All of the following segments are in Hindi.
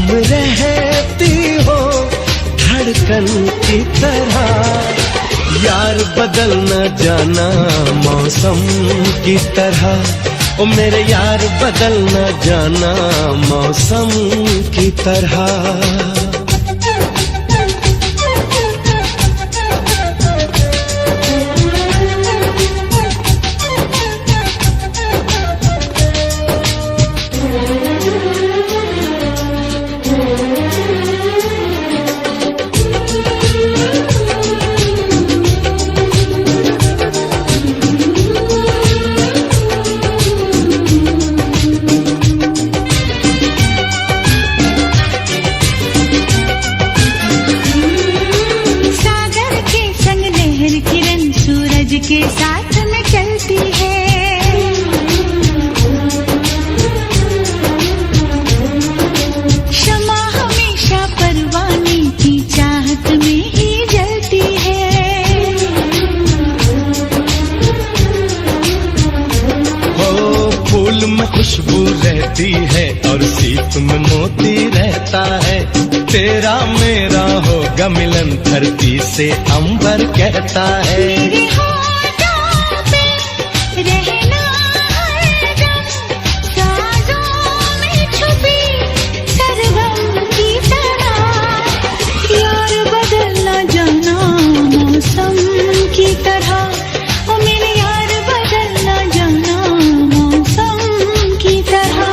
रहती हो धड़कन की तरह। यार बदल न जाना मौसम की तरह, ओ मेरे यार बदल न जाना मौसम की तरह। के साथ में चलती है, शमा हमेशा परवाने की चाहत में ही जलती है। ओ फूल में खुशबू रहती है और सीप में मोती रहता है। तेरा मेरा होगा मिलन धरती से अंबर कहता है। मेरे रहना हरदम साजों में छुपी सरगम की तरह। यार बदल न जाना मौसम की तरह, ओ मेरे यार बदल न जाना मौसम की तरह।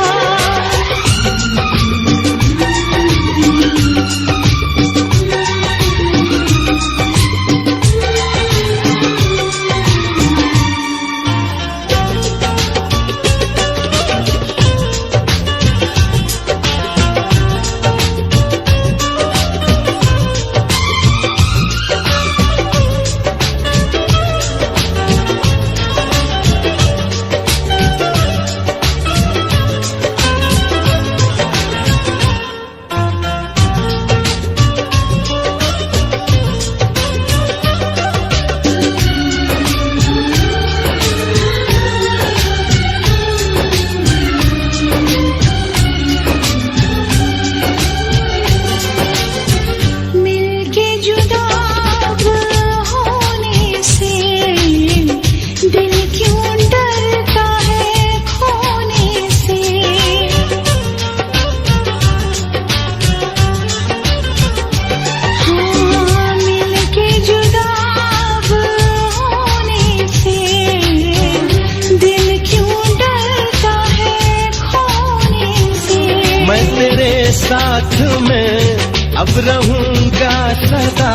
साथ में अब रहूंगा सदा,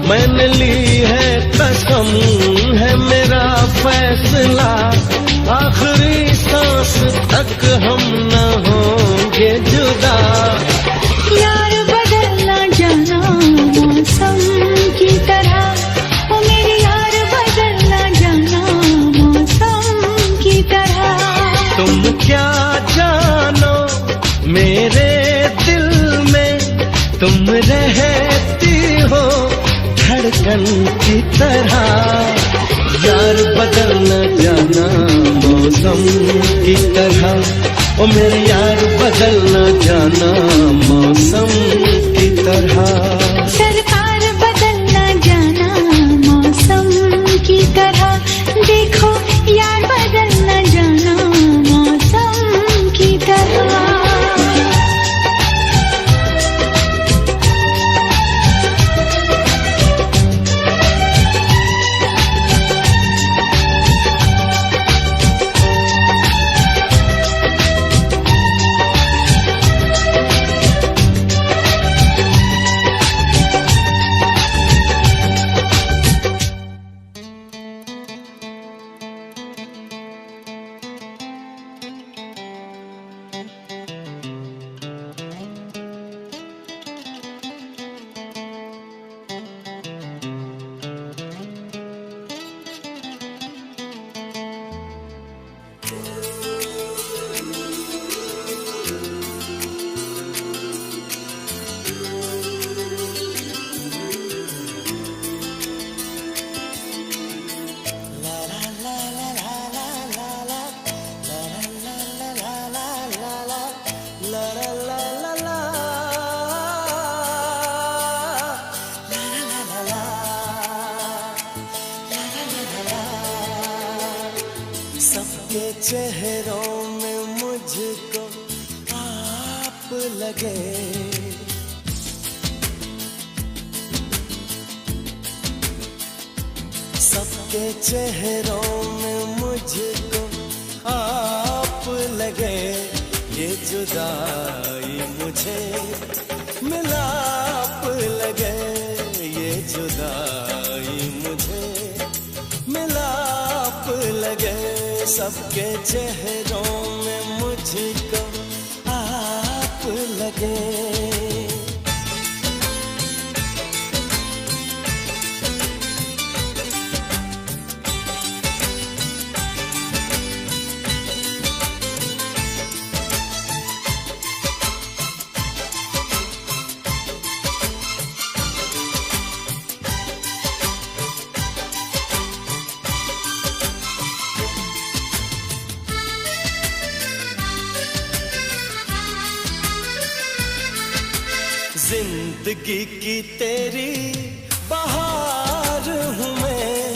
मैंने ली है कसम है मेरा फैसला। आखिरी सांस तक हम न होंगे जुदा। यार बदल न जाना मौसम की तरह, ओ मेरे यार बदल न जाना मौसम की तरह। तुम क्या जानो मेरे दिल में, तुम रहती हो धड़कन की तरह। यार बदल न जाना मौसम की तरह, ओ मेरे यार बदल न जाना मौसम की तरह। सरकार बदल न जाना मौसम की तरह, देखो यार बदल न जाना मौसम की तरह। चेहरों में मुझको आप लगे, सबके चेहरों में मुझको आप लगे। ये जुदाई मुझे मिलाप लगे, ये जुदाई मुझे मिलाप लगे। सबके चेहरों में मुझको आप लगे। जिंदगी की तेरी बहार हूँ मैं,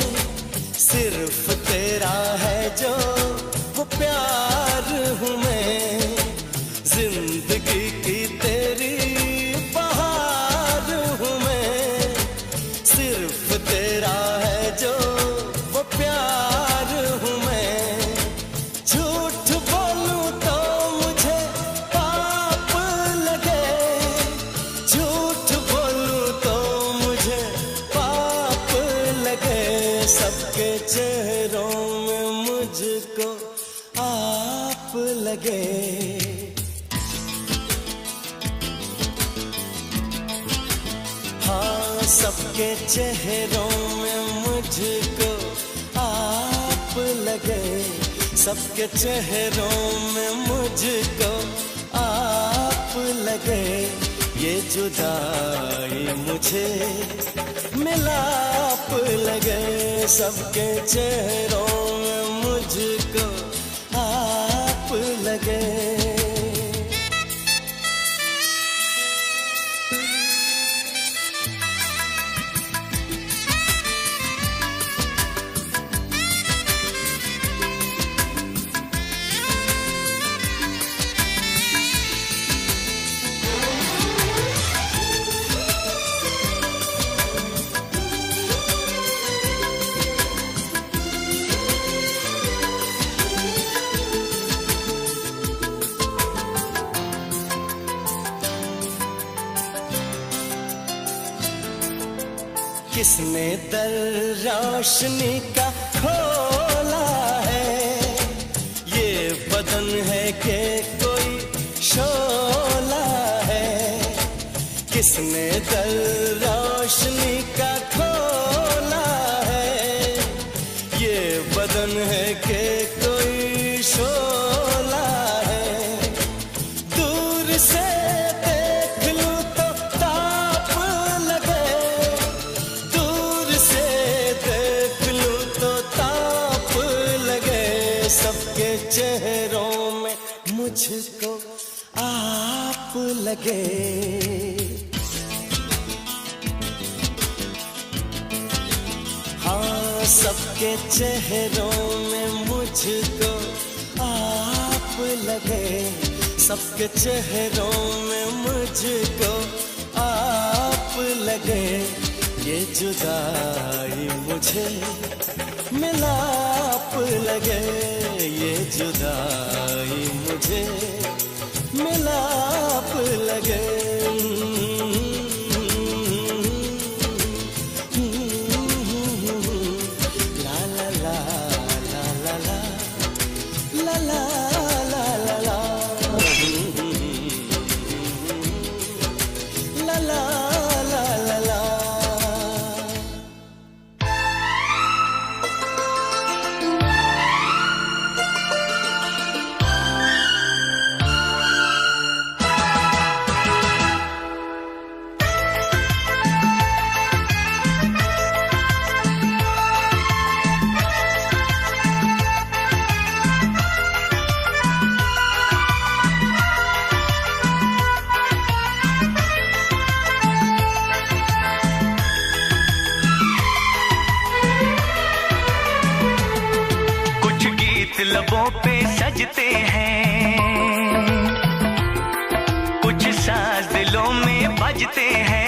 सिर्फ तेरा है जो वो प्यार हूँ मैं। जिंदगी की तेरी बहार हूँ मैं, सिर्फ तेरा है जो वो प्यार हूँ मैं। झूठ बोलूं तो मुझे पाप लगे, झूठ बोलूं तो मुझे पाप लगे। सबके चेहरों में मुझको आप लगे। हाँ, सबके चेहरों में मुझको आप लगे, सबके चेहरों में मुझको आप लगे। ये जुदाई मुझे मिलाप लगे, सबके चेहरों में मुझको आप लगे। किसने दर रोशनी का खोला है, ये बदन है कि कोई शोला है। किसने दर रोशनी का खोला है, ये बदन है कि कोई शोला है। दूर से देख लूं तो ताप लगे, दूर से देख लूं तो ताप लगे। सबके चेहरों में मुझको आप लगे। हाँ, सबके चेहरों में मुझको आप लगे, सबके चेहरों में मुझको आप लगे। ये जुदाई मुझे मिलाप लगे, ये जुदाई मुझे मिलाप लगे। हैं, कुछ साज दिलों में बजते हैं,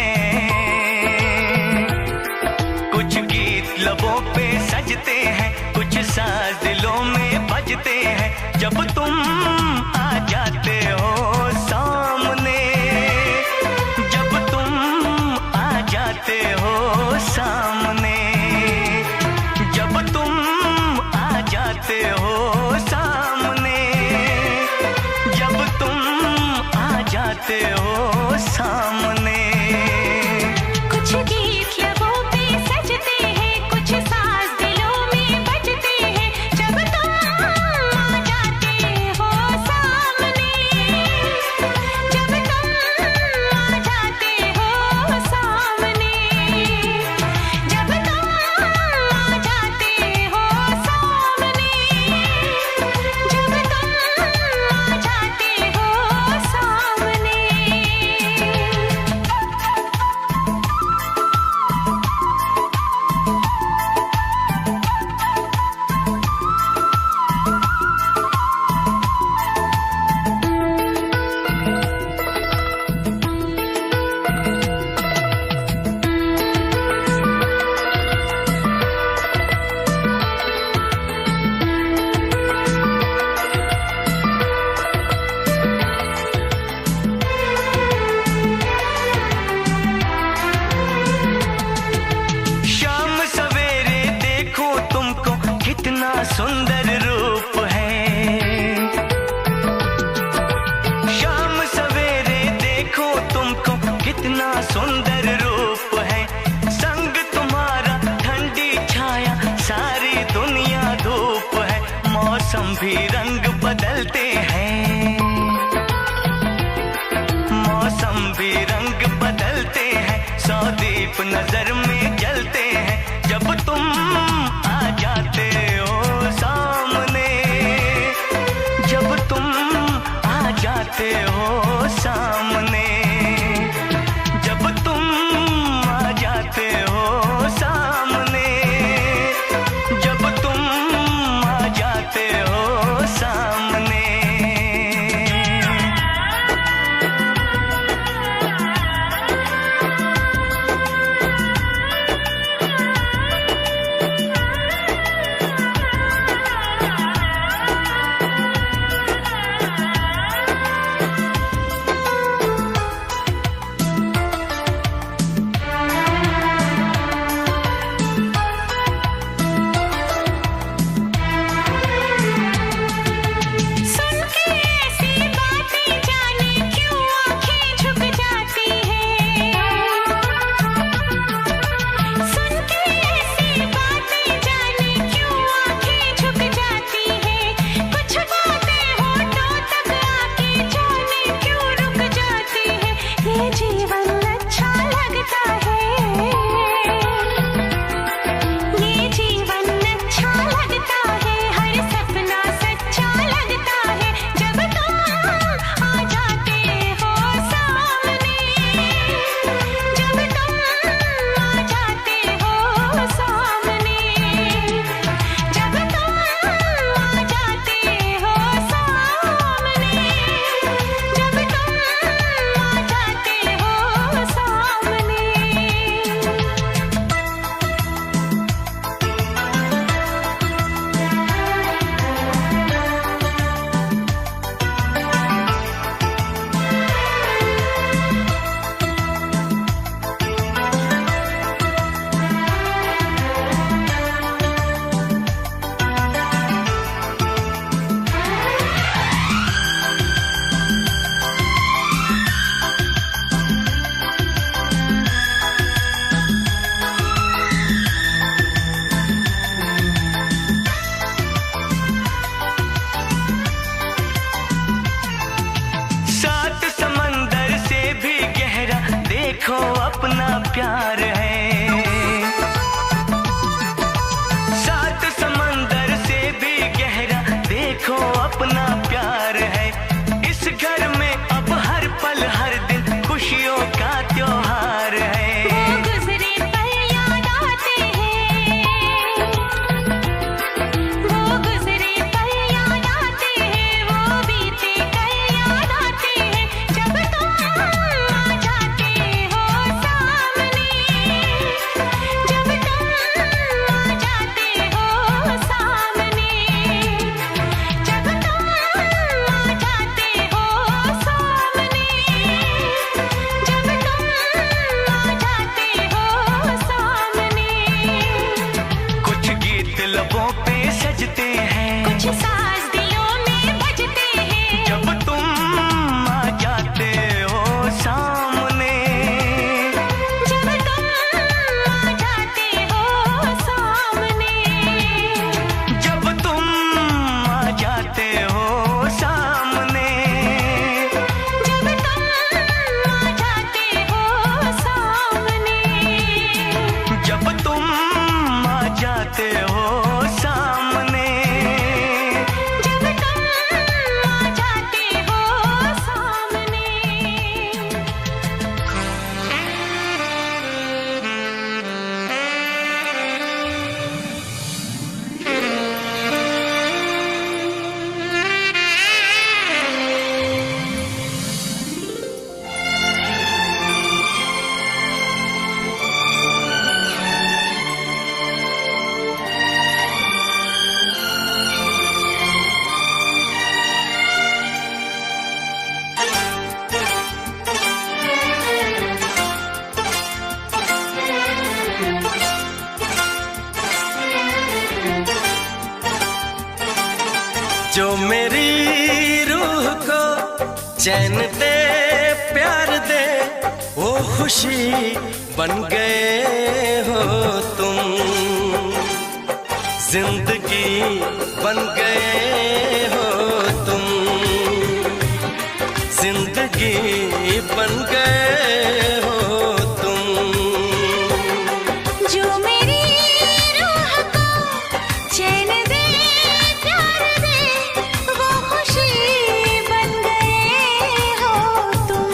कुछ गीत लबों पे सजते हैं, कुछ साज दिलों में बजते हैं। जब तुम आ जाते हो सामने, जब तुम आ जाते हो सामने, जब तुम आ जाते हो सामने, जब तुम आ जाते हो सामने। कुछ गीत लबों पे सजते हैं, कुछ साज दिलों में बजते हैं। जब तुम आ जाते हो सामने, जब तुम आ जाते हो सामने, जब तुम आ जाते हो सामने, जब तुम आ जाते हो सामने। शाम सवेरे देखो तुमको कितना सुंदर रूप है, शाम सवेरे देखो तुमको कितना सुंदर रूप है। संग तुम्हारा ठंडी छाया सारी दुनिया धूप है। मौसम भी रंग बदलते हैं, मौसम भी रंग बदलते हैं। सौ दीप नजर में जलते हैं। जब तुम आ जाते हो सामने, जब तुम आ जाते हो सामने, जब तुम आ जाते हो सामने, जब तुम आ जाते हो सामने। सुन के ऐसी बातें जाने क्यों आँखें झुक जाती हैं। सुन के ऐसी बातें जाने क्यों आँखें झुक जाती हैं। कुछ बातें होठों तक आके जाने क्यों रुक जाती हैं। ये जीवन अच्छा लगता है, ये जीवन अच्छा लगता है। हर सपना सच्चा लगता है। जब तुम आ जाते हो सामने, जब तुम आ जाते हो सामने, जब तुम आ जाते हो सामने, जब तुम आ जाते हो सामने। सात समंदर से भी गहरा देखो अपना प्यार है, सात समंदर से भी गहरा देखो अपना प्यार है। इस घर में अब हर पल हर दिन खुशियों का त्योहार है। वो गुजरे पल याद आते हैं, वो गुजरे पल याद आते हैं। वो जो मेरी रूह को चैन दे प्यार दे वो खुशी बन गए हो तुम, जिंदगी बन गए हो तुम, जिंदगी बन गए हो तुम। जो मेरी रूह को चैन दे प्यार दे वो खुशी बन गए हो तुम,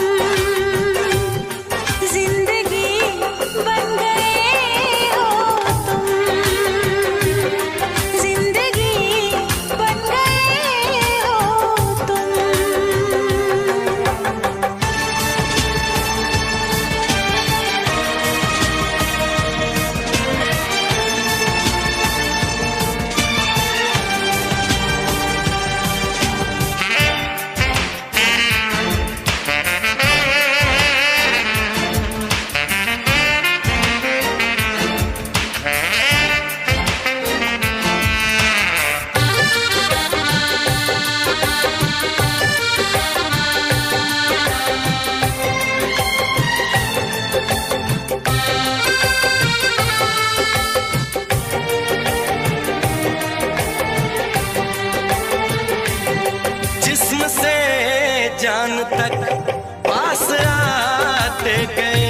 जिंदगी बन गए हो तुम, जिंदगी बन गए हो तुम। जिस्म से जान तक पास आते गए,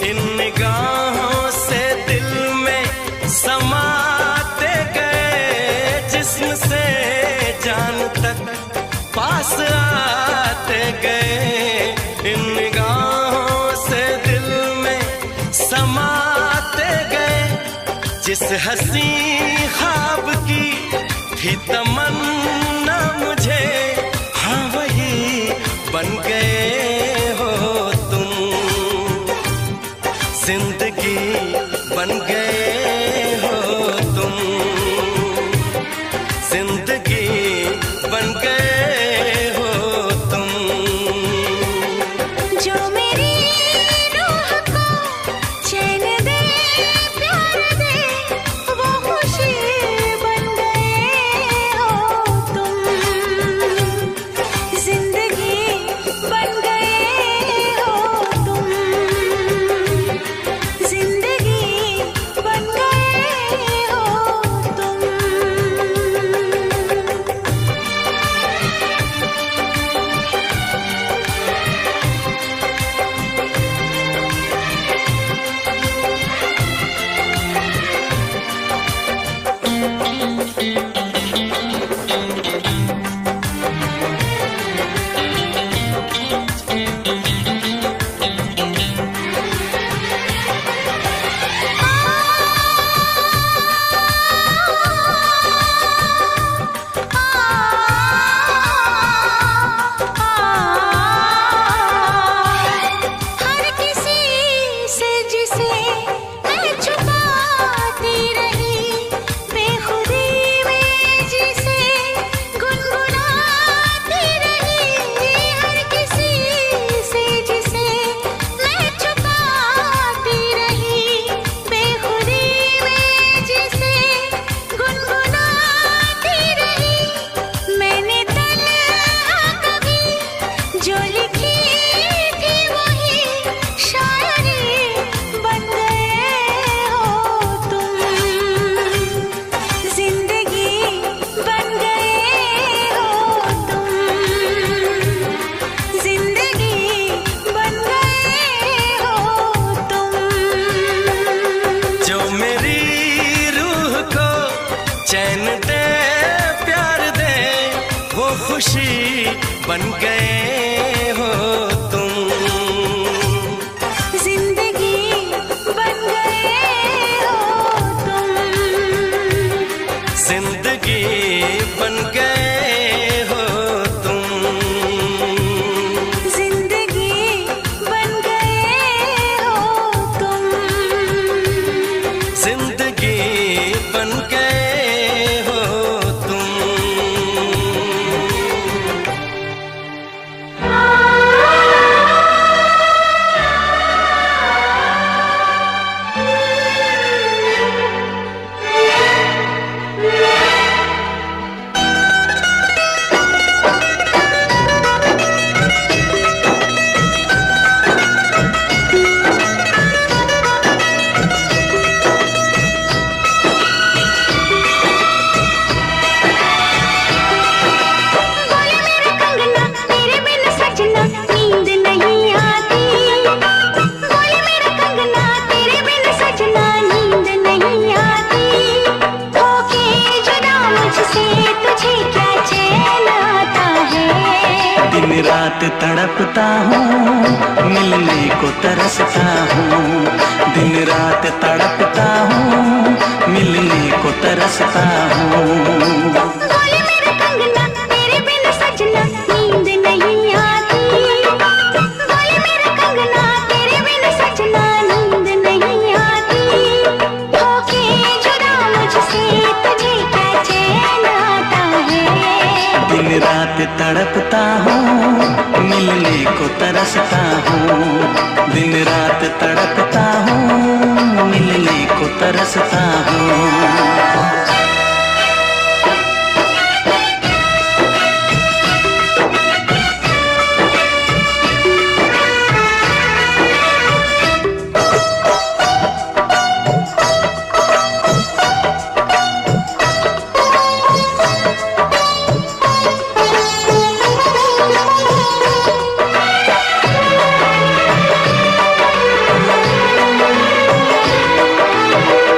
इन निगाहों से दिल में समाते गए। जिस्म से जान तक पास आते गए, इन निगाहों से दिल में समाते गए। जिस हंसी ख्वाब की थी तमन्ना मुझे, हाँ वही बन गए हो तुम, जिंदगी बन गए हो तुम, जिंदगी बन गए हो तुम। जो मेरी रूह को चैन दे प्यार दे वो खुशी बन गए हो तुम, जिंदगी बन गए हो तुम, जिंदगी बन गए हो तुम। हर किसी से जिसे मैं छुपाती रही, बेखुदी में जिसे गुनगुनाती रही। हर किसी से जिसे मैं छुपाती रही, बेखुदी में जिसे गुनगुनाती रही। मैंने तन्हा कभी जो लिखी थी वही शायरी बन गए हो तुम, जिंदगी बन गए हो तुम, जिंदगी बन गए हो तुम। जो मेरी रूह को चैन दे प्यार दे वो खुशी बन गए हो तुम, जिंदगी बन गए हो तुम, जिंदगी बन गए हो तुम, जिंदगी बन गए हो तुम, जिंदगी बन गए हो तुम। रात तड़पता हूँ, मिलने को तरसता हूँ। दिन रात तड़पता हूँ, मिलने को तरसता हूँ। बोले मेरा कंगना तेरे बिन सजना नींद नहीं आती। बोले मेरा कंगना तेरे बिन सजना नींद नहीं आती। होके जुदा मुझसे तुझे क्या चैन आता है। दिन रात तड़पता हूँ, मिलने को तरसता हूँ। दिन रात तड़पता हूँ, मिलने को तरसता हूँ।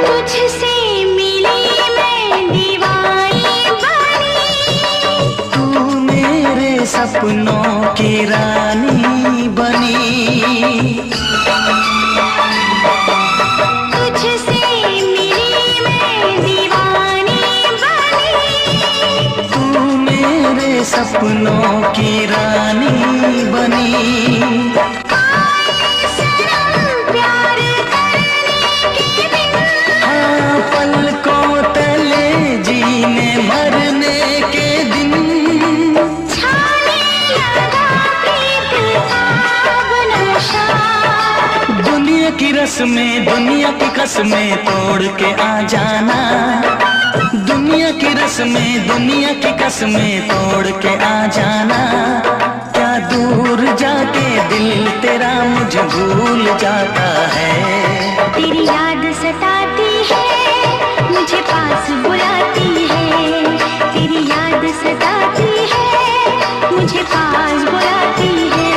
तुझसे मिली मैं दीवानी बनी। तू मेरे सपनों की रानी बनी। तुझसे मिली मैं दीवानी बनी। तू मेरे सपनों की रानी बनी। सनम प्यार करने के दिन हाँ, पलकों तले जीने मरने के दिन। छाने लगा प्रीत का अब नशा। दुनिया की रस्में, दुनिया की कसमें तोड़ के आ जाना। दुनिया की रस्में, दुनिया की कसमें तोड़ के आ जाना। क्या दूर जाके दिल तेरा मुझे भूल जाता है। तेरी याद सताती है, मुझे पास बुलाती है। तेरी याद सताती है, मुझे पास बुलाती है।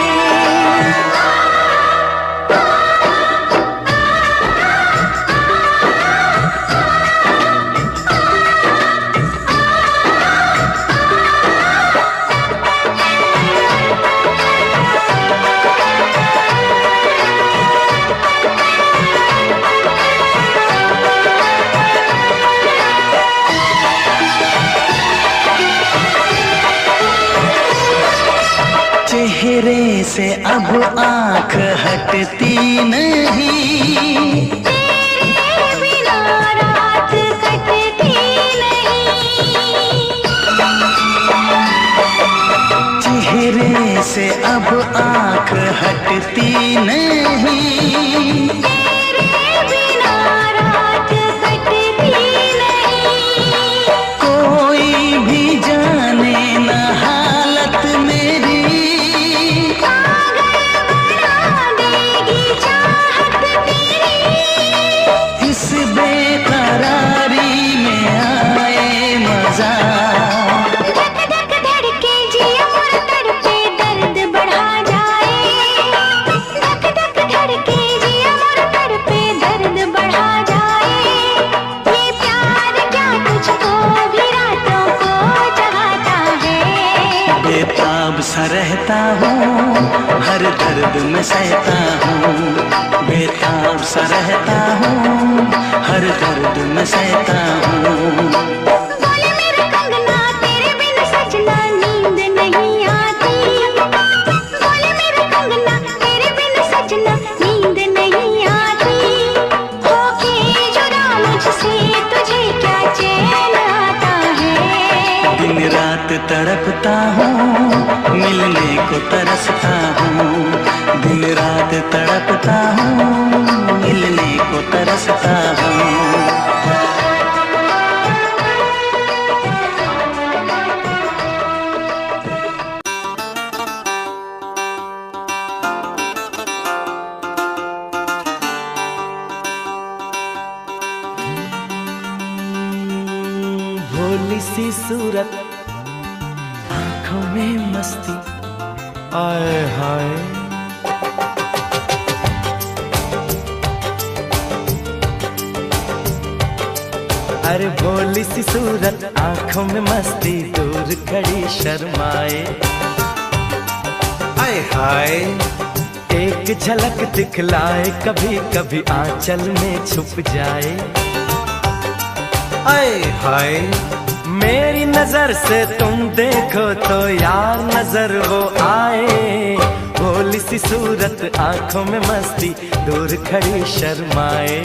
चेहरे से अब आंख हटती नहीं। तेरे बिना रात कटती नहीं। चेहरे से अब आंख हटती नहीं। तेरे बिना रात कटती नहीं। कोई भी जाने न हालत मेरी। पागल बना देगी चाहत तेरी। इस बेकरारी में आए मजा। धक धक धड़के जिया मोर तड़पे दर्द बढ़ा जाए। धक धक धड़के जिया मोर तड़पे दर्द बढ़ा जाए। ये प्यार क्या तुझको भी रातों को जगाता है। बेताब सा रहता हूँ, हर दर्द में सहता हूँ। बेताब सा रहता हूँ, हर दर्द में सहता हूँ। बोले मेरा कंगना तेरे बिन सजना नींद नहीं आती। बोले मेरा कंगना तेरे बिन सजना नींद नहीं आती। होके जुदा मुझसे तुझे क्या चैन आता है। दिन रात तड़पता हूँ, मिलने को तरसता हूँ। दिन रात तड़पता हूँ, मिलने को तरसता हूँ। भोली सी सूरत, आंखों में मस्ती, आए हाय। अरे भोली सी सूरत, आंखों में मस्ती, दूर खड़ी शर्माए। आए हाय एक झलक दिखलाए, कभी कभी आंचल में छुप जाए। आए हाय मेरी नजर से तुम देखो तो यार नजर वो आए। भोली सी सूरत आंखों में मस्ती, दूर खड़ी शर्माए।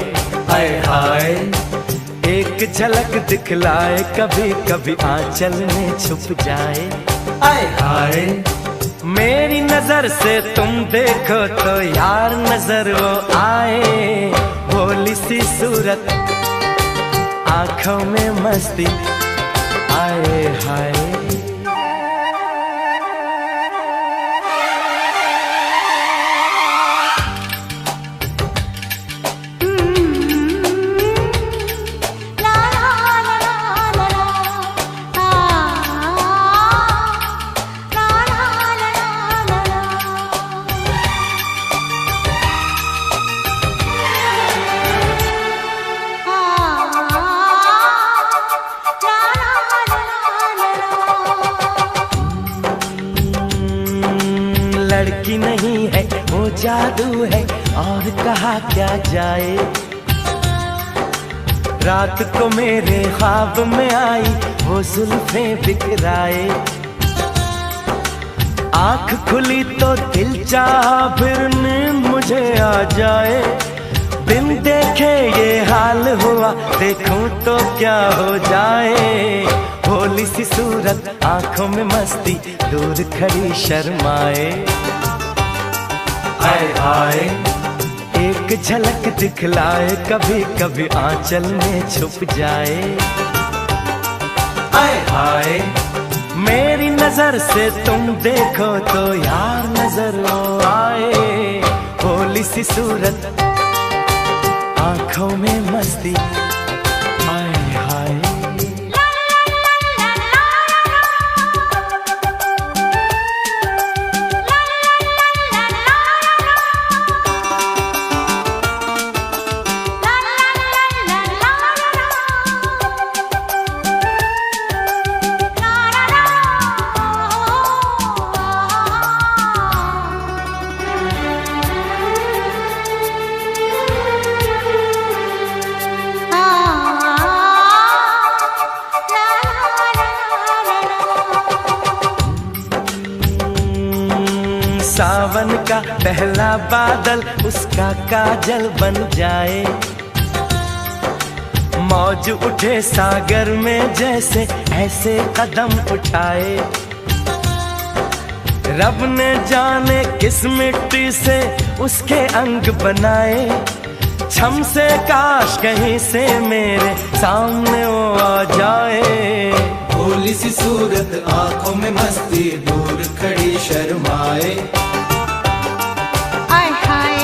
आए हाय एक झलक दिखलाए, कभी कभी आंचल में छुप जाए। आए हाय मेरी नजर से तुम देखो तो यार नजर वो आए। भोली सी सूरत आंखों में मस्ती, आए हाय। लड़की नहीं है वो जादू है, और कहा क्या जाए। रात को मेरे ख्वाब में आई वो जुल्फे बिखराए। आंख खुली तो दिल चाहा फिर नींद मुझे आ जाए। बिन देखे ये हाल हुआ, देखूं तो क्या हो जाए। भोली सी सूरत आंखों में मस्ती, दूर खड़ी शर्माए। आए हाय एक झलक दिखलाए, कभी कभी आंचल में छुप जाए। आए हाय मेरी नजर से तुम देखो तो यार नजर वो आए। भोली सी सूरत आंखों में मस्ती, आए हाय। सावन का पहला बादल उसका काजल बन जाए। मौज उठे सागर में जैसे ऐसे कदम उठाए। रब ने जाने किस मिट्टी से उसके अंग बनाए। छम से काश कहीं से मेरे सामने वो आ जाए। भोली सी सूरत आंखों में मस्ती, दूर खड़ी शर्माए। आय हाय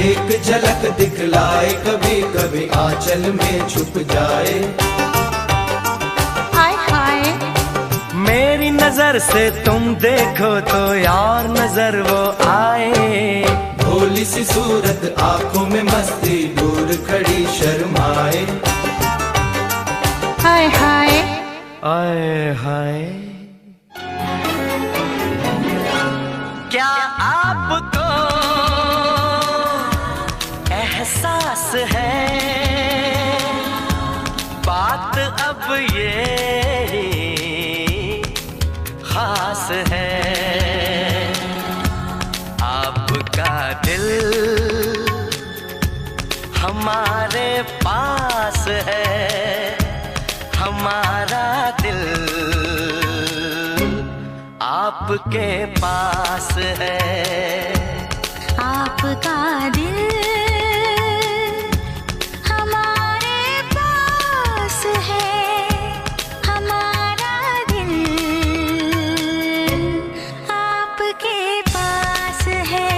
एक झलक दिखलाए, कभी कभी आंचल में छुप जाए। आय हाय मेरी नजर से तुम देखो तो यार नजर वो आए। भोली सी सूरत आंखों में मस्ती, दूर खड़ी शर्माए। आय हाय आए हाय क्या आपको एहसास है, बात अब ये खास है। आपका दिल हमारे पास है, हमारा दिल आपके पास है। आपका दिल हमारे पास है, हमारा दिल आपके पास है,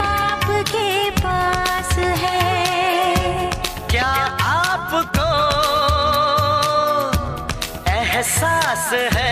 आपके पास है। क्या आपको एहसास है।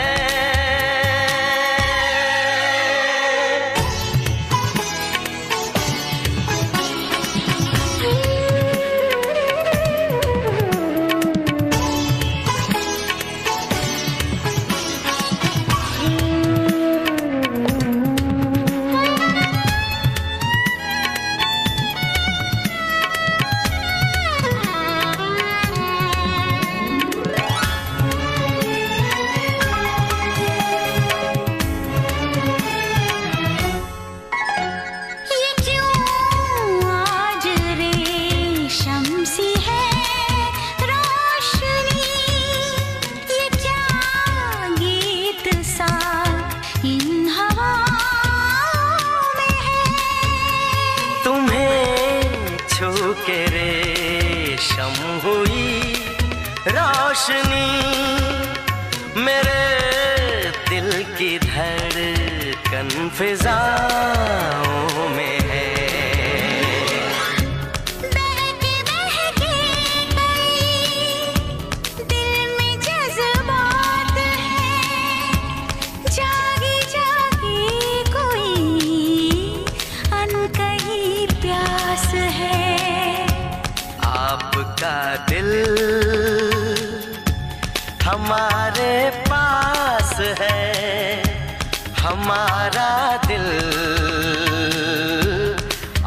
रोशनी मेरे दिल की धड़कन फिजाओं में है। बहके बहके दिल में जज्बात है, जागी जागी कोई अनकही प्यास है। आपका दिल हमारे पास है, हमारा दिल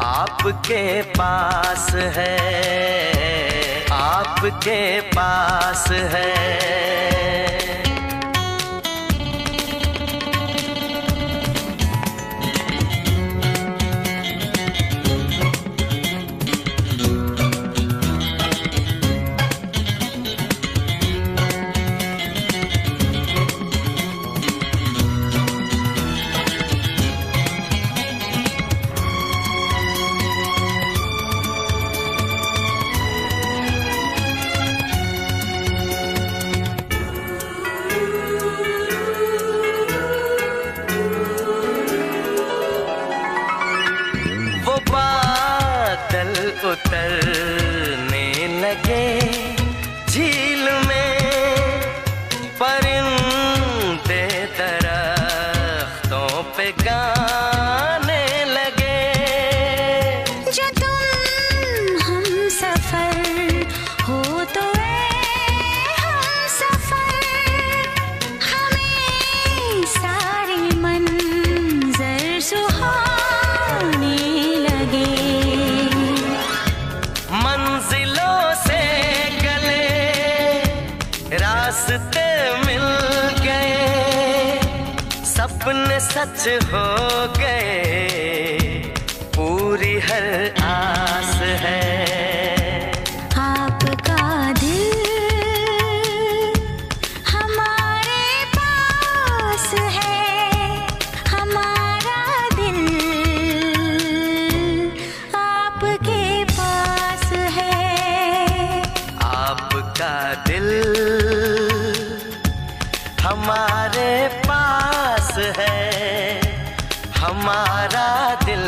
आपके पास है, आपके पास है। बादल उतरने लगे झील में, परिंदे दरख्तों पे गाने लगे। जो तुम हम सफर हो तो हम सफर, हमें सारे मंजर सुहाने लगे। मंजिलों से गले रास्ते मिल गए, सपने सच हो गए, पूरी हर आस है। आपका दिल हमारे पास है, हमारा दिल आपके पास है। आपका दिल हमारे पास है, हमारा दिल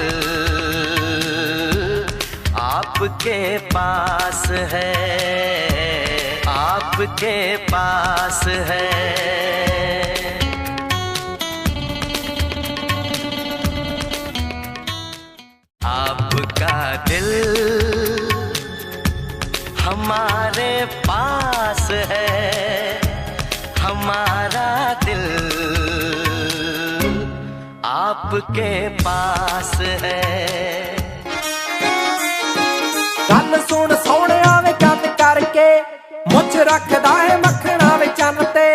आपके पास है, आपके पास है। आपका दिल हमारे पास है, हमारा दिल आपके पास है। गल सुन सोहणिया वे चंद करके, मुझ रखदा है मखना वे चंद ते।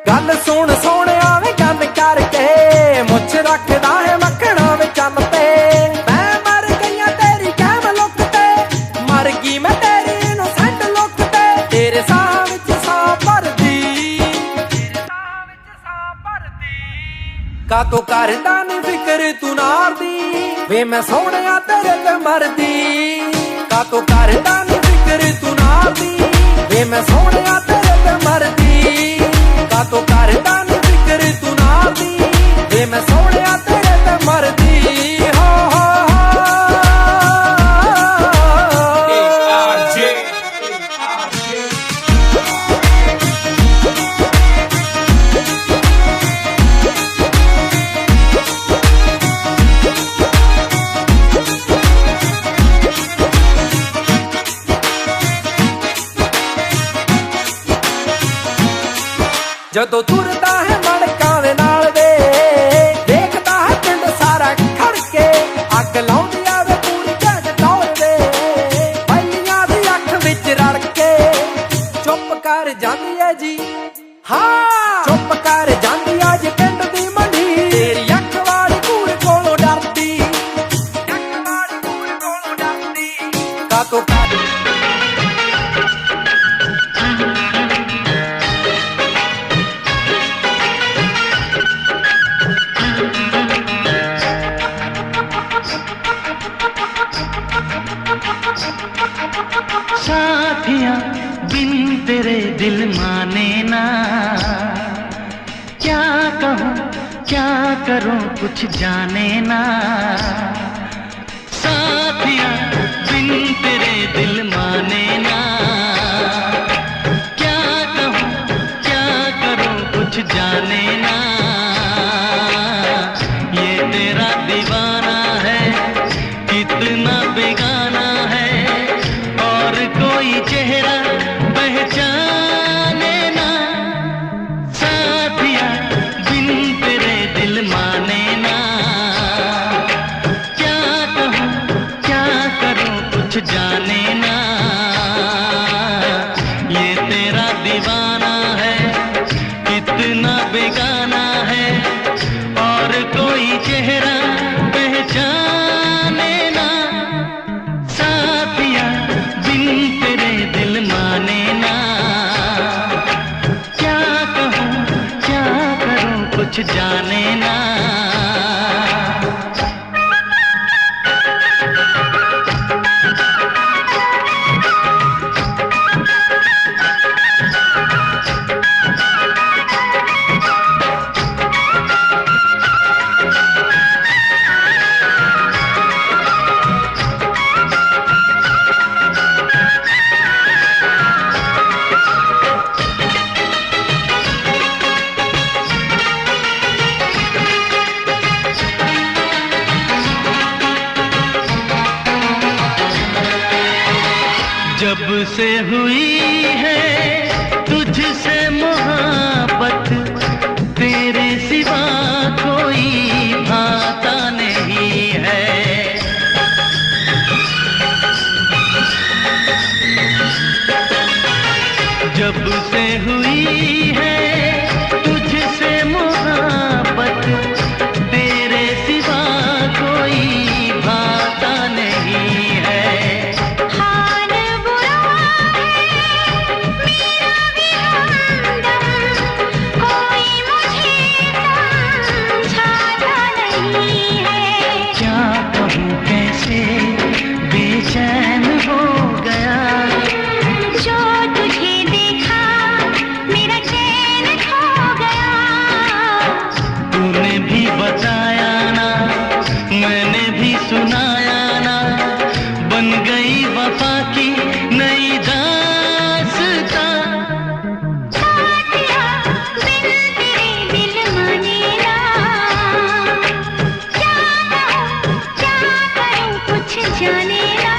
गल सुन सोहणिया वे चंद करके, मुझ रखदा है मखना वे चंद ते। मैं मर गईया तेरी कैम लुक ते, मर गई मैं तेरी इनोसेंट लुक ते। तेरे साह विच साह भरदी, कातों करदा नी फिकर तू नार दी, वे मैं सोहणिया तेरे ते मरदी। कातों करदा नी फिकर तू नार दी, वे मैं सोहणिया तेरे ते मरदी। कातों करदा नी फिकर तू नार दी, वे मैं सोहणिया तेरे ते मरदी। हो ਜਦੋਂ ਤੁਰਦਾ ਹੈ ਮਣਕਾਂ ਦੇ ਨਾਲ ਵੇ, ਦੇਖਦਾ ਹੈ ਪਿੰਡ ਸਾਰਾ ਖੜ ਕੇ। ਅੱਗ ਲਾਉਂਦੀ ਆਵੇ ਪੂਰੀ ਜੱਜ ਟੌਰ ਵੇ, ਪਹਿਲੀਆਂ ਦੀ ਅੱਖ ਵਿੱਚ ਰੜ ਕੇ। ਚੁੱਪ ਕਰ ਜਾਂਦੀ ਐ ਜੀ, ਹਾਂ ਚੁੱਪ ਕਰ ਜਾਂਦੀ ਆ ਜੀ ਪਿੰਡ ਦੀ ਮੰਡੀ। ਤੇਰੀ ਅੱਖ ਵਾਲੀ ਕੂੜ ਕੋਲੋਂ ਡਰਦੀ, ਅੱਖ ਵਾਲੀ ਕੂੜ ਕੋਲੋਂ ਡਰਦੀ। ਕਾਤੋਂ साथियां बिन तेरे दिल माने ना। क्या कहूँ क्या करूँ कुछ जाने ना। साथिया बिन तेरे दिल माने ना। क्या कहूँ क्या करूँ कुछ जाने ना। ये तेरा दीवाना है कितना बेगाना है, और कोई चेहरा पहचाने ना। साथिया बिन तेरे दिल माने ना। क्या कहूँ क्या करूँ कुछ जाने ना। ये तेरा दीवाना है कितना बेगाना है, और कोई चेहरा पहचाने ना। साथिया बिन तेरे दिल माने ना। क्या कहूँ क्या करूँ कुछ जाने ना। जब से हुई है तुझसे मोहब्बत, तेरे सिवा कोई भाता नहीं है। जब से हुई है तुझसे मोहब्बत, तेरे सिवा कोई भाता नहीं है। हाल बुरा है मेरा भी हमदम, कोई मुझे समझाता नहीं है। क्या कहूँ कैसे बेचैन हो गया, जो तुझे देखा मेरा चैन खो गया। तूने भी बताया ना मैंने भी सुनाया ना, बन गई वफा की नई दास्तां। साथिया बिन तेरे दिल माने ना। क्या कहूँ क्या करूँ कुछ जाने ना।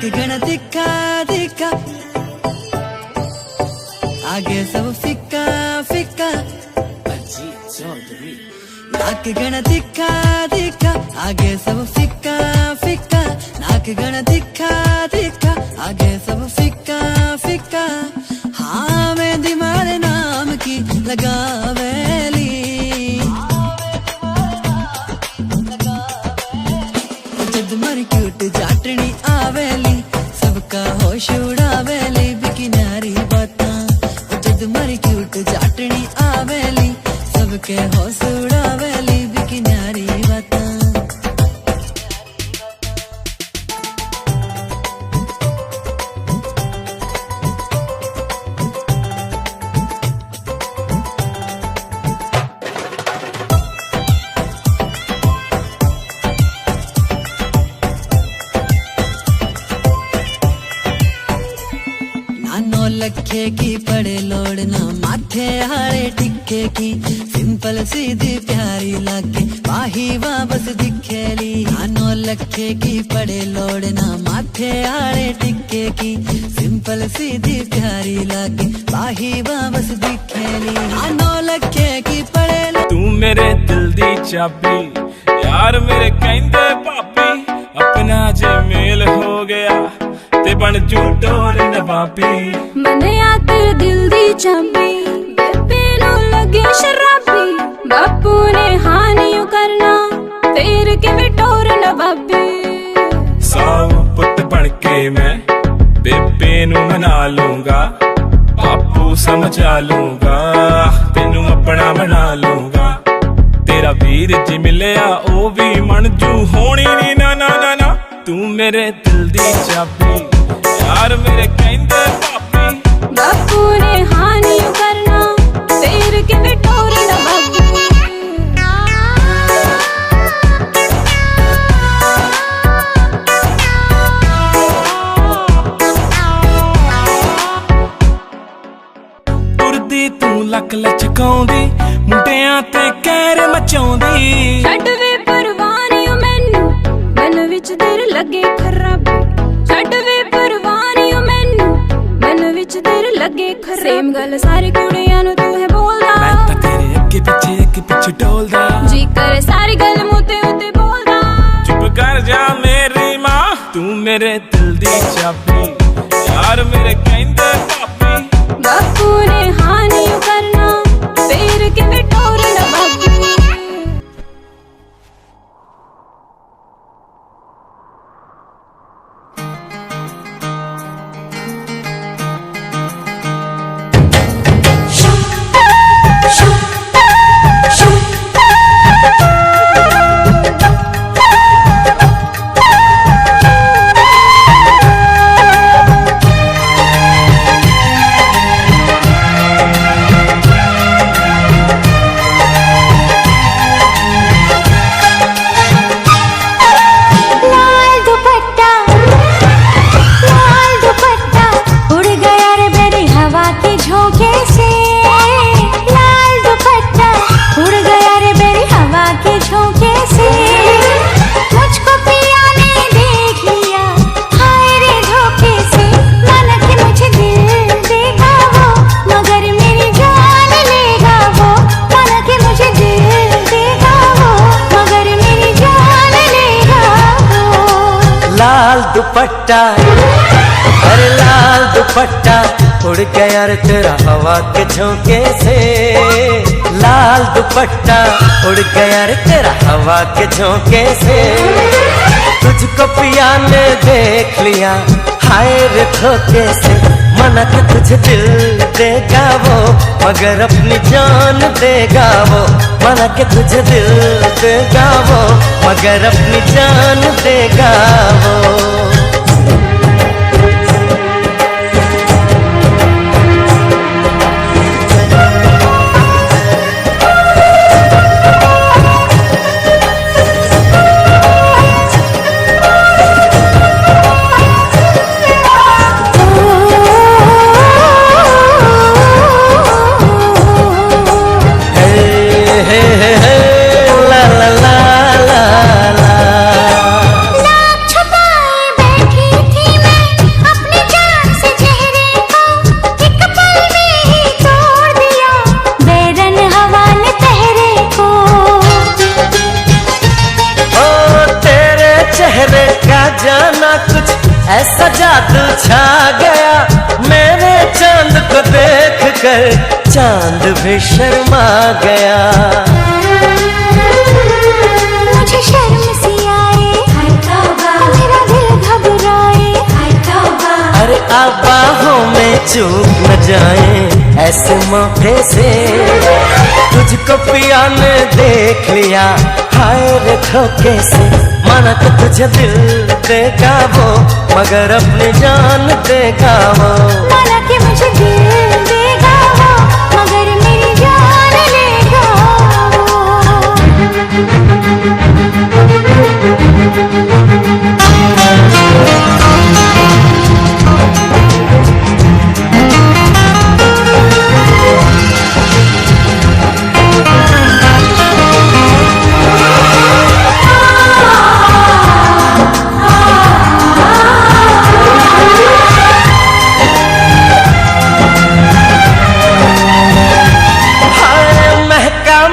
गणा दिखा दिखा, आगे सब फिक्का फिक्का। नाक गणा दिखा दिखा, आगे सब फिक्का फिक्का। नाक गणा दिखा दिखा, आगे सब फिक्का फिक्का। हाँ मैं दिमारे नाम की लगावेली, जद मर क्यूट जाटनी आवेली, सबका होश उड़ावेली बिकिनारी बाता। जद मर क्यूट जाटनी आवेली, सबके होश उड़ावेली बिकिनारी बाता। नानो लखे की पड़े लोड़ना, माथे हारे टिक्के की, सिंपल सीधी प्यारी लागे वाही वापस दिखेली। नानो लखे की पड़े लोड़ना, माथे हारे टिक्के की, सिंपल सीधी प्यारी लागे वाही वापस दिखेली। नानो लखे की पड़े तू मेरे दिल दी चाबी, यार मेरे कहंदे भाभी, अपना जे मेल हो गया ते बन जू डोर नवाबी। मनिया तेरे दिल दी चाबी, बेबे नू लगे शराबी, बापू ने हानियों करना फेर के विटोर नवाबी। साऊ पुत बन के मैं बेबे नू मना लूंगा, बापू समझा लूंगा, तेनू अपना बना लूंगा। तेरा वीर जी मिलिया ओ भी मनजू होनी नी ना ना ना ना। तू मेरे दिल दी चाबी, यार मेरे कहंदे भाभी, बापू ने हानियों करना फेर के विटोर नवाबी। तुरदी तू लक लचकाउंदी, मुंडियां ते कहर मचाउंदी। छड्ड वे परवानियों मैनू, मन विच तेरे लगे खराबी। छड्ड वे परवानियों मैनू, मन विच तेरे लगे खराबी। सेम गल सारी कुड़ियां नू तू है बोलदा, मैं तां तेरे अगे पिछे डोलदा। जी करे सारी गल मुते उते बोलदा। चुप कर जा मेरी मां, तू मेरे दिल दी चाबी, यार मेरे कहंदे भाभी, बापू ने हानियों करना फेर के विटोर नवाबी। दुपट्टा, अरे लाल दुपट्टा उड़ गया रे तेरा हवा के झोंके से। लाल दुपट्टा उड़ गया रे तेरा हवा के झोंके से। तुझको पिया ने देख लिया हाय रे धोखे से। मना के तुझे दिल देगा वो मगर अपनी जान देगा वो। मना के तुझे दिल देगा वो मगर अपनी जान देगा वो। जाना कुछ ऐसा जादू छा गया, मेरे चांद को देख कर चांद भी शर्मा गया। मुझे शर्म सी आए, मेरा दिल घबराए, अरे आप बाहों में चूक न जाए ऐसे मौके से, तुझको पिया ने देख लिया हाय रे धोखे से। माना तो तुझे दिल देगा वो, मगर अपनी जान देगा वो। माना कि मुझे दिल देगा वो, मगर मेरी जान लेगा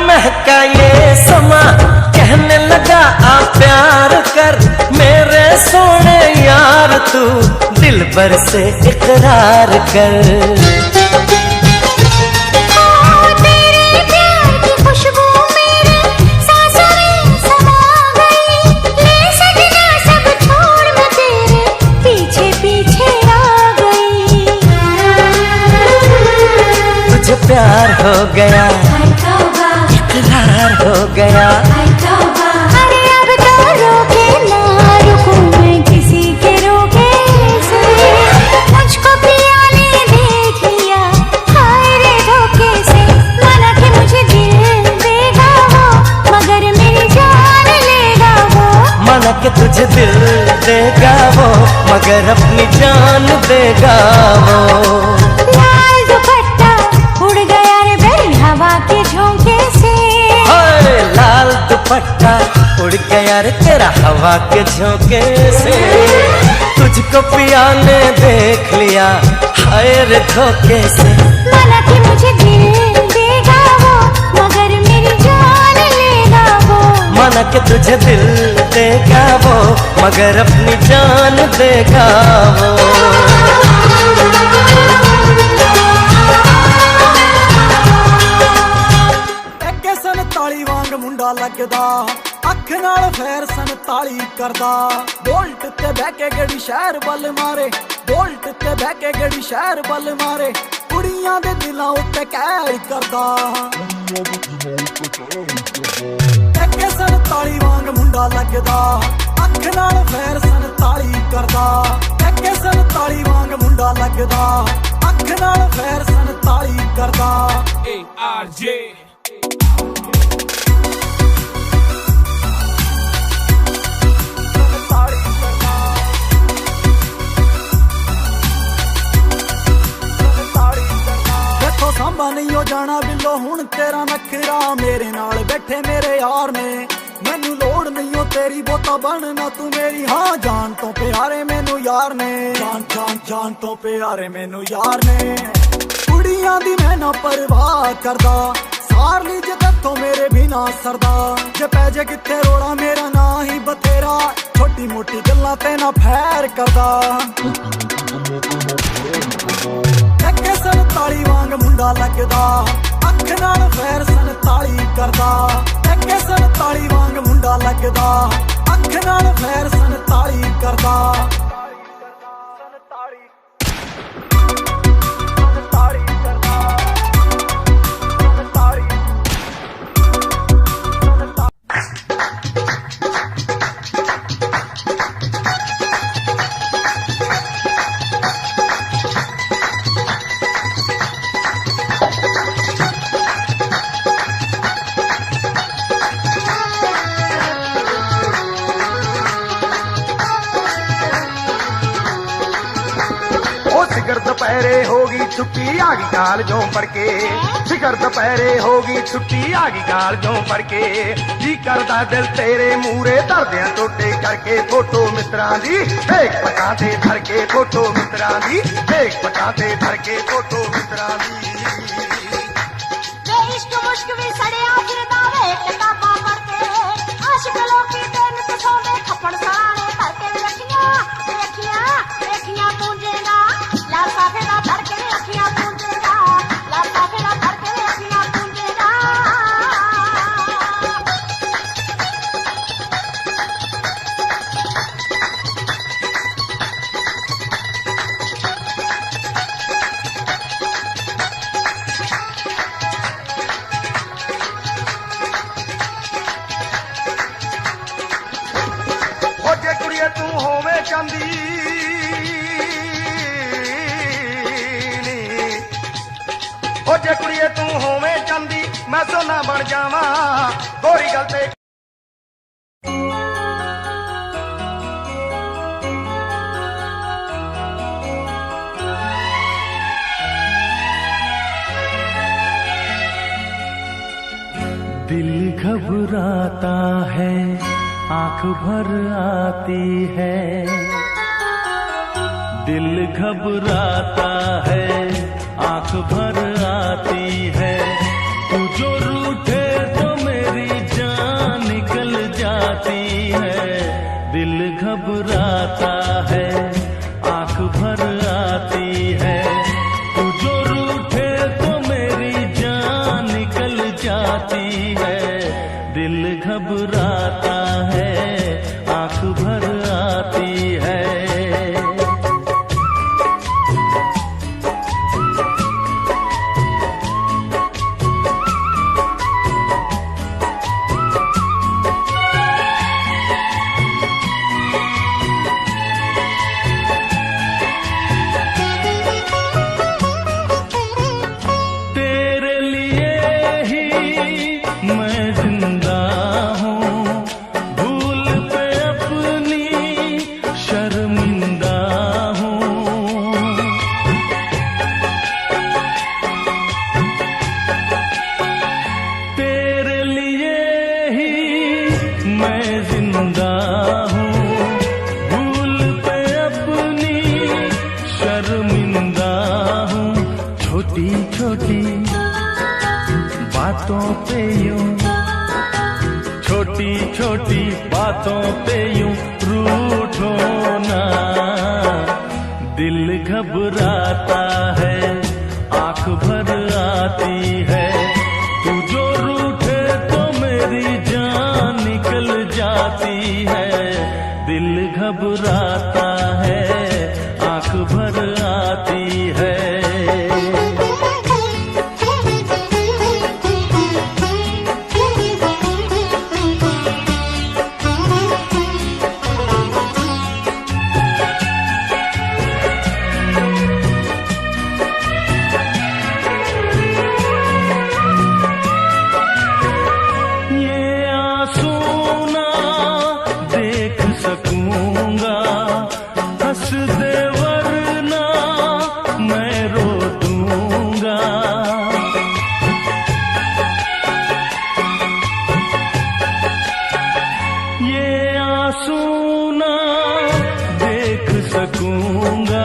महका ये समा कहने लगा आ प्यार कर, मेरे सोने यार तू दिल भर से इकरार कर। तेरे प्यार की खुशबू मेरे सांसों में समा गई, ले सजना सब छोड़ मैं तेरे पीछे पीछे आ गई। तुझे प्यार हो गया, इकरार हो गया, अरे अब तो रोके ना रुकूं मैं किसी के रोके से। मुझको पिया ने देख लिया हाय रे धोखे से। माना कि मुझे दिल देगा वो, मगर मेरी जान लेगा वो। माना कि तुझे दिल देगा वो, मगर अपनी जान देगा वो। लाल दुपट्टा उड़ गया रे बेरी हवा के झोंके से, लाल दुपट्टा उड़ गया रे तेरा हवा के झोंके से। तुझको पिया ने देख लिया हाय रे धोखे से। माना कि मुझे दिल देगा वो, मगर मेरी जान लेगा वो। माना कि तुझे दिल देगा वो, मगर अपनी जान देगा वो। मुंडा लगदा अख नाल फैर 47 करदा, बोल्ट ते बह के गड़ी शहर बल मारे, बोल्ट ते बह के गड़ी शहर बल मारे, कुड़ियां दे दिलां उत्ते कहर करदा। एके 47 वांग मुंडा लगदा अख नाल फैर 47 करदा, एके 47 वांग मुंडा लगदा अख नाल फैर 47 करदा। ARJ सांबा नहीं हो जाना बिलो हुण तेरा नखरा, मेरे नाल बैठे मेरे यार ने, मैनू लोड़ नहीं हो तेरी बोता बनना तू मेरी। हाँ जान तो प्यारे मैनू यार ने, जान जान जान तो प्यारे मैनू यार ने। कुड़ियां दी मैं ना परवाह करदा, सार ली जे तत्थों मेरे भी ना सरदा। जे पै जे किथे रोड़ा मेरा ना ही बथेरा, छोटी मोटी गल्लां ते ना फैर करदा। एके 47 वांग मुंडा लगदा अख नाल फैर 47 करदा, एके 47 वांग मुंडा लगदा अख नाल फैर 47 करदा। शिखर दोपहरे होगी छुट्टी आ गई गाल जो पड़ के, शिखर दोपहरे होगी छुट्टी आ गई गाल जो पड़ के। जी करदा दिल तेरे मूरे धरदे टोटे करके, फोटो मित्रा दी देख पटाते धर के, फोटो मित्रा दी देख पटाते धर के, फोटो मित्रा दी। इश्क मुश्क भी सड़िया फिरदा वे किताबां पढ़ के, आशिक लोकी दिन तो सोने थप्पड़ साने करके रखिया ਜਾਂਦੀ ਨੀ ਉਹ ਜੇ ਕੁੜੀਏ ਤੂੰ ਹੋਵੇਂ ਜਾਂਦੀ ਮੈਂ ਸੋਨਾ ਬਣ ਜਾਵਾਂ ਗੋਰੀ ਗੱਲ ਤੇ दिल घबराता है आंख भर आती है, दिल घबराता है आंख भर आती है, तू जो रूठे तो मेरी जान निकल जाती है, दिल घबराता है आंख भर आती है, तू जो रूठे तो मेरी जान निकल जाती है, दिल घबराता है आंख भर आती है। तेरे लिए ही मैं जिंदा हूँ, भूल पे अपनी शर्मिंदा हूँ, तेरे लिए ही मैं जिंदा हूँ, भूल पे अपनी शर्मिंदा हूँ, छोटी छोटी बातों पे यूं, छोटी छोटी बातों पे यूं रूठो ना, दिल घबराता है आंख भर आती है, तू जो रूठे तो मेरी जान निकल जाती है, दिल घबराता है आंख भर आती है। ये आंसू ना देख सकूंगा, हंस दे वरना मैं रो दूंगा, ये आंसू ना देख सकूंगा,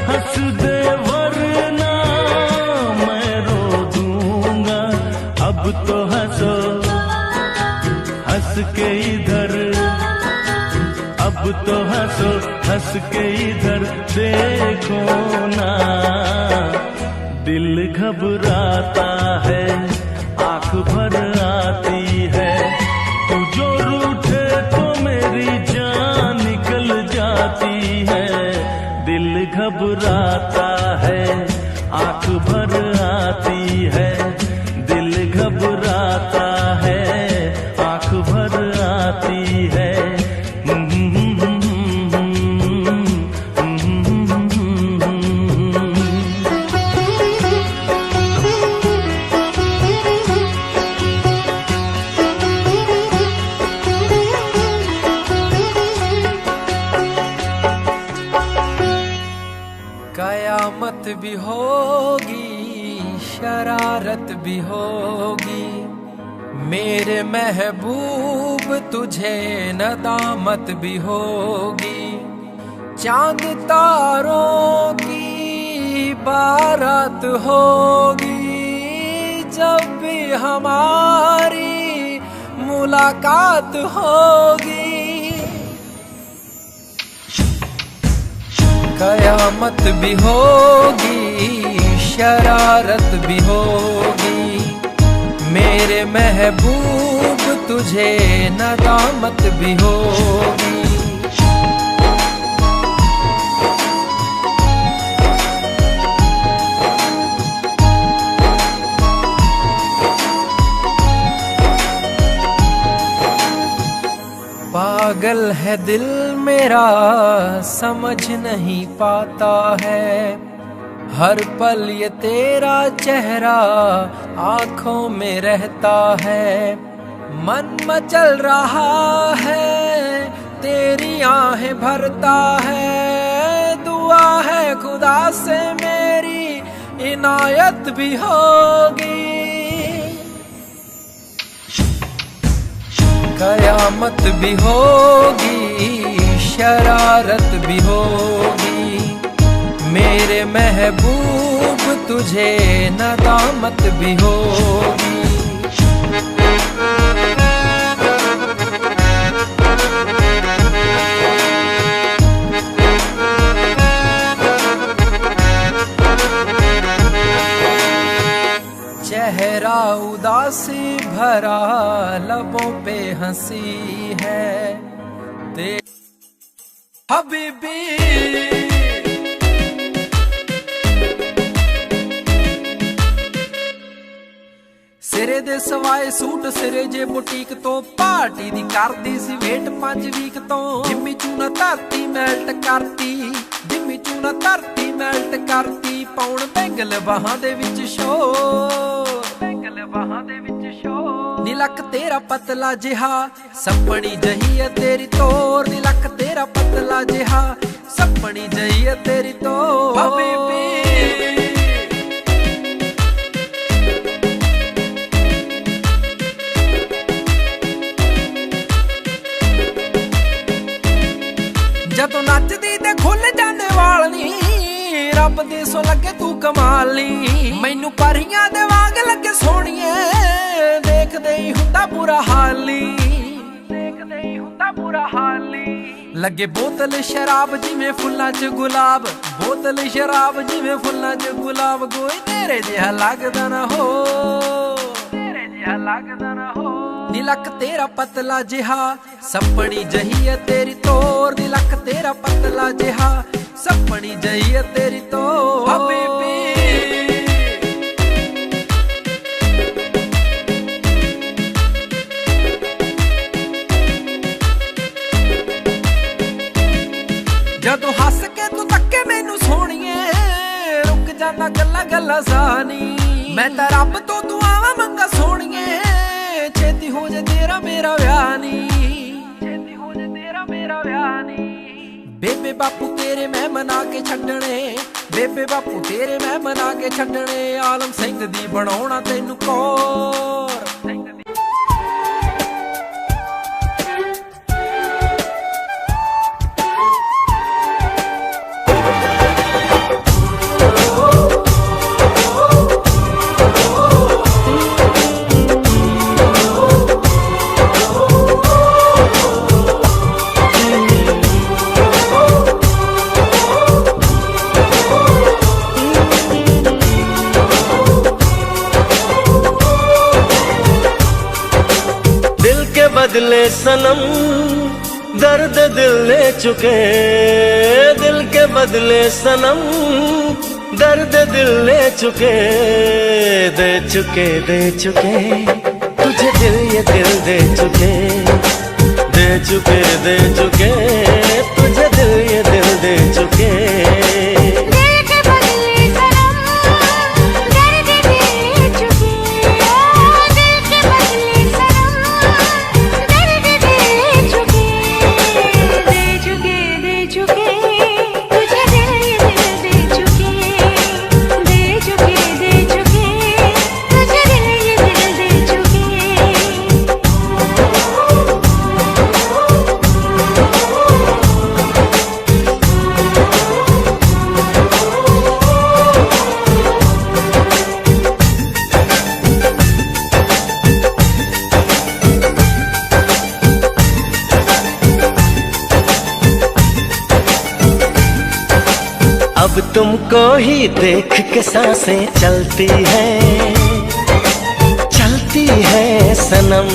हंस दे वरना मैं रो दूंगा, अब तो हंसो हंस के इधर, अब तो हंसो हंस के इधर देखो ना, दिल घबराता है आंख भर आती है, तू जो रूठे तो मेरी जान निकल जाती है, दिल घबराता है आंख भर आती है, दिल घबराता है आंख भर आती है। कयामत भी होगी शरारत भी होगी, मेरे महबूब तुझे नदामत भी होगी, चांद तारों की बारात होगी, जब भी हमारी मुलाकात होगी, कयामत भी होगी शरारत भी होगी, मेरे महबूब तुझे नदामत भी होगी। पागल है दिल मेरा समझ नहीं पाता है, हर पल ये तेरा चेहरा आंखों में रहता है। मन मचल रहा है तेरी आहें भरता है, दुआ है खुदा से मेरी इनायत भी होगी, कयामत भी होगी, शरारत भी होगी, मेरे महबूब तुझे नदामत भी होगी। चेहरा उदासी भरा, लबों पे हंसी है ते हबीबी। सिरे दे सवाए सूट सिरे जे बुटीक तो, पार्टी दी करदी सी वेट 5 वीक तो, जिम्मी चूना धरती मेल्ट करती, जिम्मी चूना धरती मेल्ट करती, पाउण बैंगल बाहां दे विच शोर, बैंगल बाहां दे विच शोर, नीलक तेरा पतला जिहा सपनी जही है तेरी तोर, नीलक तेरा पतला जिहा सपनी जही है तेरी तोर। हबीबी ਜਦੋਂ ਨੱਚਦੀ ਤੇ ਖੁੱਲ ਜਾਂਦੇ ਵਾਲ ਨੀ, ਰੱਬ ਦੇ ਸੋ ਲੱਗੇ ਤੂੰ ਕਮਾਲ ਨੀ, ਮੈਨੂੰ ਪਰੀਆਂ ਦੇ ਵਾਂਗ ਲੱਗੇ ਸੋਹਣੀਏ, ਦੇਖਦੇ ਹੀ ਹੁੰਦਾ ਬੁਰਾ ਹਾਲ ਨੀ, ਦੇਖਦੇ ਹੀ ਹੁੰਦਾ ਬੁਰਾ ਹਾਲ ਨੀ। ਲੱਗੇ ਬੋਤਲ ਸ਼ਰਾਬ ਜਿਵੇਂ ਫੁੱਲਾਂ 'ਚ ਗੁਲਾਬ, ਬੋਤਲ ਸ਼ਰਾਬ ਜਿਵੇਂ ਫੁੱਲਾਂ 'ਚ ਗੁਲਾਬ, ਕੋਈ ਤੇਰੇ ਜਿਹਾ ਲੱਗਦਾ ਨਾ ਹੋ, ਤੇਰੇ ਜਿਹਾ ਲੱਗਦਾ ਨਾ ਹੋ, नीलक तेरा पतला जिहा सपनी जही है तेरी तोर, नीलक तेरा पतला जिहा सपनी जही है तेरी तोर। हबीबी जदों हस के तू तक्के मैनू सोहणीए, रुक जाना गल्ला गल्ला सानी, मैं तां रब तो दुआवां मंगा सोहणीए, छेती हो जा तेरा मेरा व्याह नी, छेती हो जा तेरा मेरा व्याह नी। बेबे बापू तेरे मैं मना के छड्डणे, बेबे बापू तेरे मैं मना के छड्डणे, आलम सिंह दी बनाउणा तैनू कौर। बदले सनम दर्द दिल ले चुके, दिल के बदले सनम दर्द दिल ले चुके, दे चुके दे चुके तुझे दिल ये दिल दे चुके, दे चुके दे चुके तुझे दिल ये दिल दे चुके। अब तुमको ही देख के सांसें चलती है सनम।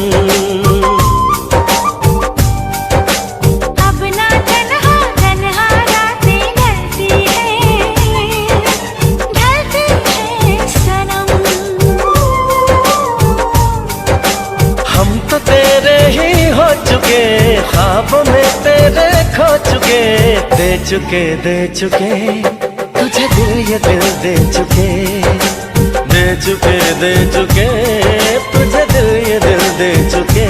अब ना तन्हा तन्हा रातें ढलती है सनम। हम तो तेरे ही हो चुके खो चुके, दे चुके, दे चुके, तुझे दिल ये दिल दे चुके, दे चुके, दे चुके, तुझे दिल ये दिल दे चुके।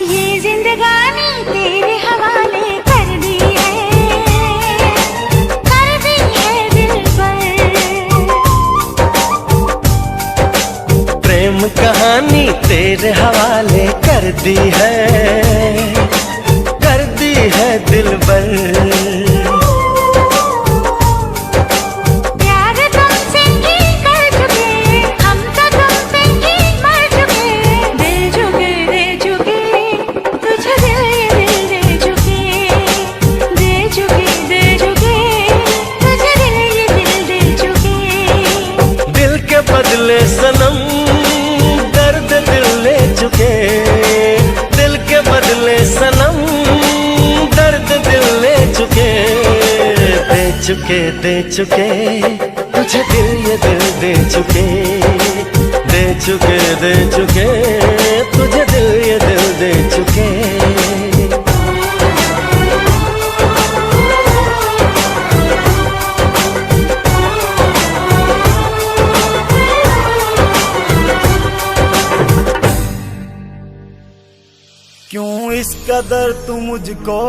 ये जिंदगानी तेरे हवाले कर दी है दिल पर। प्रेम कहानी तेरे हवाले कर दी है दिल पर। प्यार तुमसे ही कर चुके, हम तो तुम पे ही मर चुके, दे चुके, दे चुके, तुझे दिल ये दिल दे चुके, दे चुके, दे चुके, तुझे दिल ये दिल दे चुके। दिल के बदले सनम दर्द दिल ले चुके, दिल के बदले सनम दर्द दिल ले चुके, दे चुके, दे चुके, तुझे दिल ये दिल दे चुके, दे चुके, दे चुके, तुझे दिल ये दिल दे चुके। क्यों इस कदर तू मुझको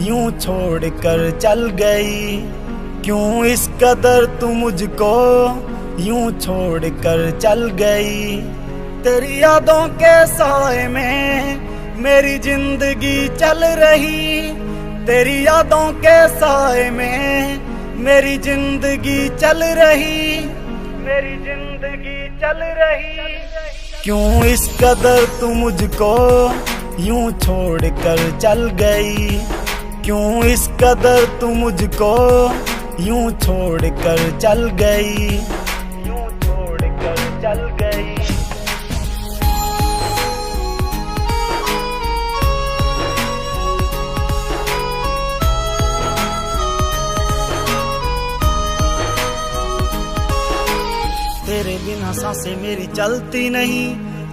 यूं छोड़ कर चल गई, क्यों इस कदर तू मुझको यूं छोड़ कर चल गई। तेरी यादों के साए में मेरी जिंदगी चल रही, तेरी यादों के साए में मेरी जिंदगी चल रही, मेरी जिंदगी चल रही। क्यों इस कदर तू मुझको यूं छोड़ कर चल गई, क्यों इस कदर तू मुझको यूं छोड़ कर चल गई, यूं छोड़ कर चल गई। तेरे बिना सांसें मेरी चलती नहीं,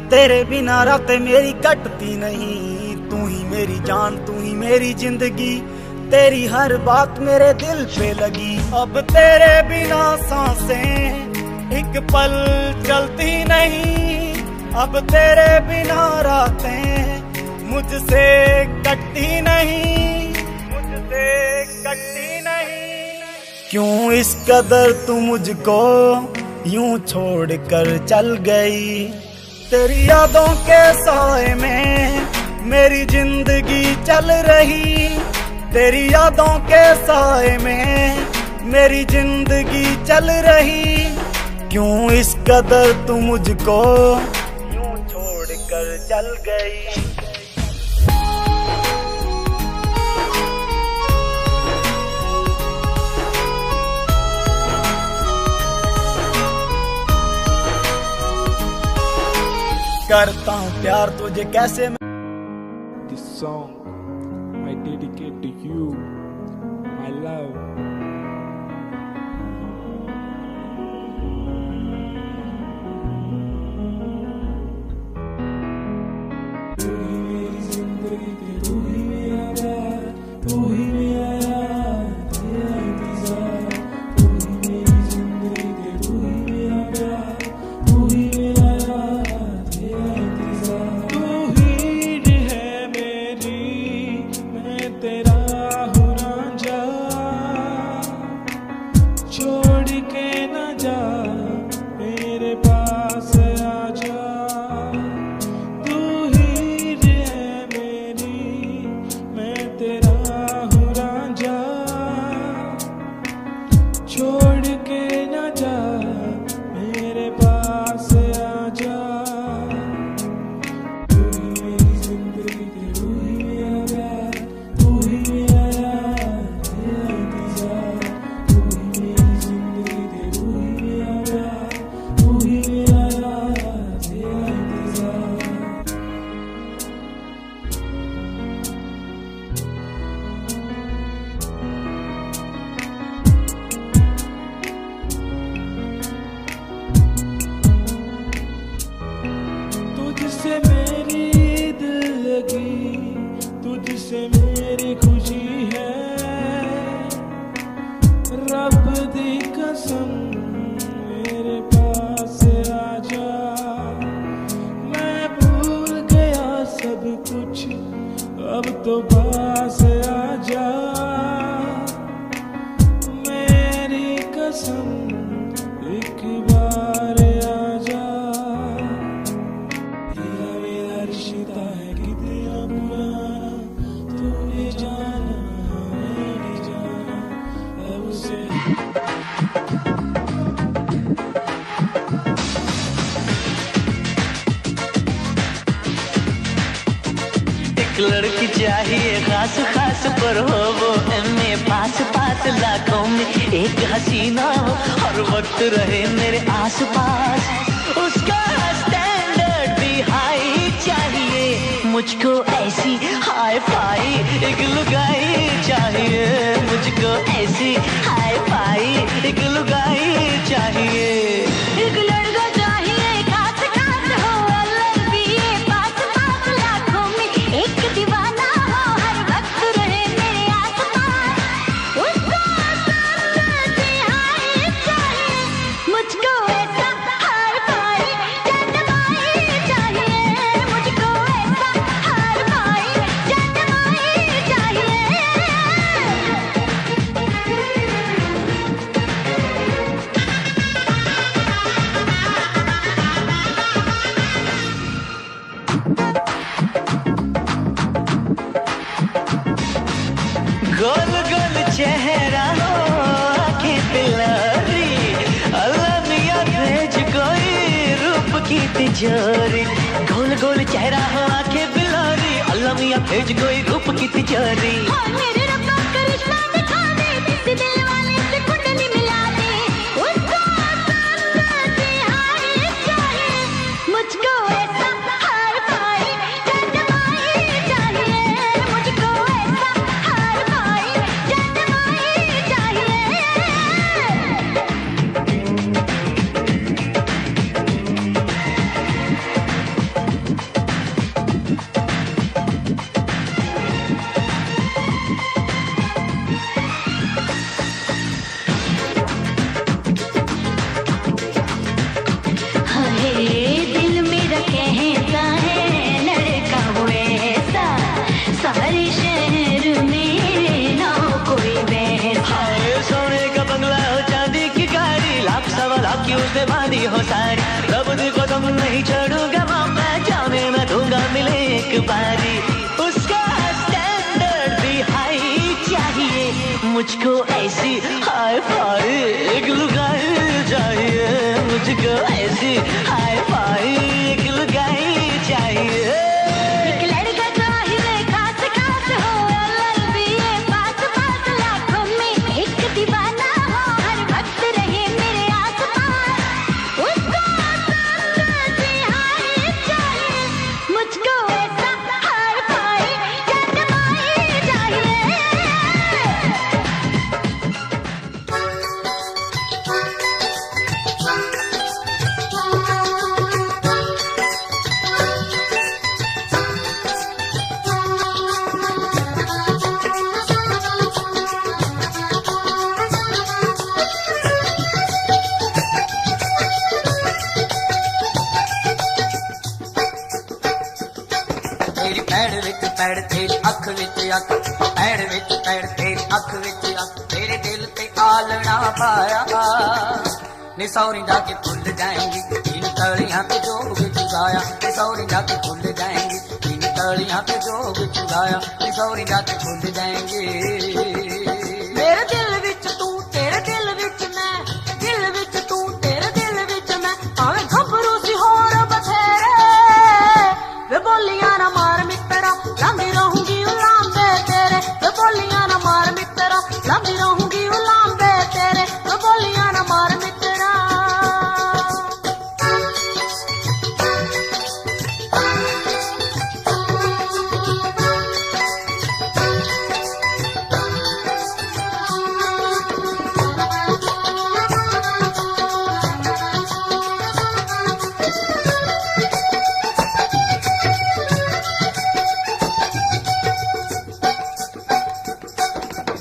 तेरे बिना रातें मेरी कटती नहीं। तू ही मेरी जान, तू ही मेरी जिंदगी, तेरी हर बात मेरे दिल पे लगी। अब तेरे बिना सांसें एक पल चलती नहीं, अब तेरे बिना रातें मुझसे कटती नहीं, मुझसे कटती नहीं। क्यों इस कदर तू मुझको यूं छोड़ कर चल गई, तेरी यादों के साए में मेरी जिंदगी चल रही, तेरी यादों के साए में मेरी जिंदगी चल रही। क्यों इस कदर तू मुझको यूं छोड़ कर चल गई। करता हूँ प्यार तुझे कैसे मैं। This song I dedicate to you, my love. लड़की चाहिए खास खास पर हो वो एमए पास पास लाखों में एक हसीना हो हर वक्त रहे मेरे आस पास उसका स्टैंडर्ड भी हाई चाहिए मुझको ऐसी हाई फाई एक लुगाई चाहिए मुझको ऐसी हाई फाई एक लुगाई चाहिए एक लड़का चाहिए खास खास हो अलग भी पास पास लाखों में एक दीवाना हो हर वक्त रहे मेरे आस पास उसको हाई चाहिए मुझको ऐसा हाई फाई जनमाई चाहिए मुझको ऐसा हाई फाई जनमाई चाहिए गोल गोल चेहरा हो आंखें तिलोरी अल्लाह मियां भेज कोई रूप की तिजोरी गोल गोल चेहरा हो आंखें बिलोरी अल्लाह मियां भेज कोई रूप की तिजोरी और मेरे रब्बा करिश्मा दिखा दे किसी दिल वाले से कुंडली मिला दे उसको हाई चाहिए मुझको ऐसा हाई फाई जनमाई चाहिए मुझको ऐसा हाई फाई जनमाई चाहिए हाय दिल मेरा कहता है लड़का वो ऐसा सारे शहर में ना कोई वैसा हाय सोने का बंगला हो चांदी की गाड़ी लाख सवा लाख की उसने बांधी हो सारी रब दी कदम नहीं छोड़ूंगा मौका जाने मैं दूंगा मिले एक बारी उसका स्टैंडर्ड भी हाई चाहिए मुझको ऐसी हाई फाई एक लुगाई चाहिए मुझको ऐसी हाई फाई एक लुगाई चाहिए एक लड़का चाहिए खास खास हो अलग भी पास पास लाखों में एक दीवाना हो हर वक्त रहे मेरे आस पास उसको हाई चाहिए मुझको ऐसा हाई फाई जनमाई चाहिए तेरी पैड़ विच पैड़ तेरी अख विच अख पैड़ विच पैड़ तेरी अख विच अख तेरे दिल ते आलना पाया नी सौरी जाके भूल जाएंगी इन तलियां पे जोग चुराया नी सौरी जाके भूल जाएंगी इन तलियां पे जोग चुराया नी सौरी जाके भूल जाएंगी मेरे दिल विच तू तेरे दिल विच मैं दिल विच तू तेरे दिल विच मैं भाਵੇਂ घबरू सी होर बथेरे वे बोलियां ना मार मित्रा लांदी रहूंगी उलांबे तेरे वे बोलियां ना मार मित्रा लांदी रहूंगी उलांबे तेरे वे बोलियां ना मार मित्रा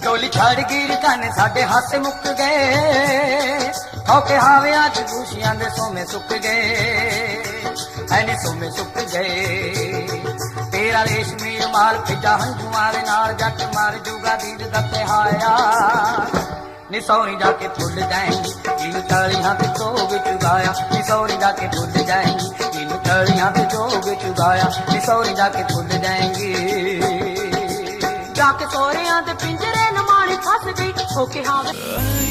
डोली छड़ गिर काने साडे हाथे मुक गए होके हावियां च खुशियां दे सोमे सुक गए ऐने सोमे सुक गए तेरा रेशमी रुमाल फिजा हंजुआं दे नाल जट मार जूगा दीद दते हाया नी सौरी जाके भूल जाएंगी इन तलियां पे जोग चुगाया नी सौरी जाके भूल जाएंगी इन तलियां पे जोग चुगाया नी सौरी जाके भूल जाएंगी जाके सोरियां दे पिंजरे न माणी फस गई होके हाँ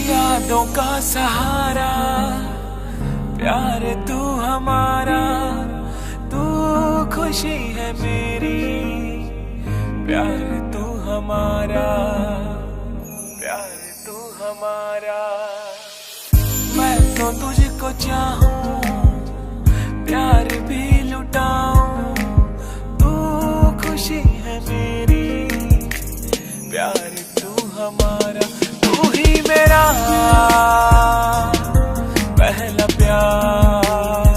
यादों का सहारा प्यार तू हमारा, तू खुशी है मेरी, प्यार तू हमारा, प्यार तू हमारा। मैं तो तुझको चाहूं, प्यार भी लुटाऊं, तू खुशी है मेरी, प्यार तू हमारा। तू ही मेरा पहला प्यार,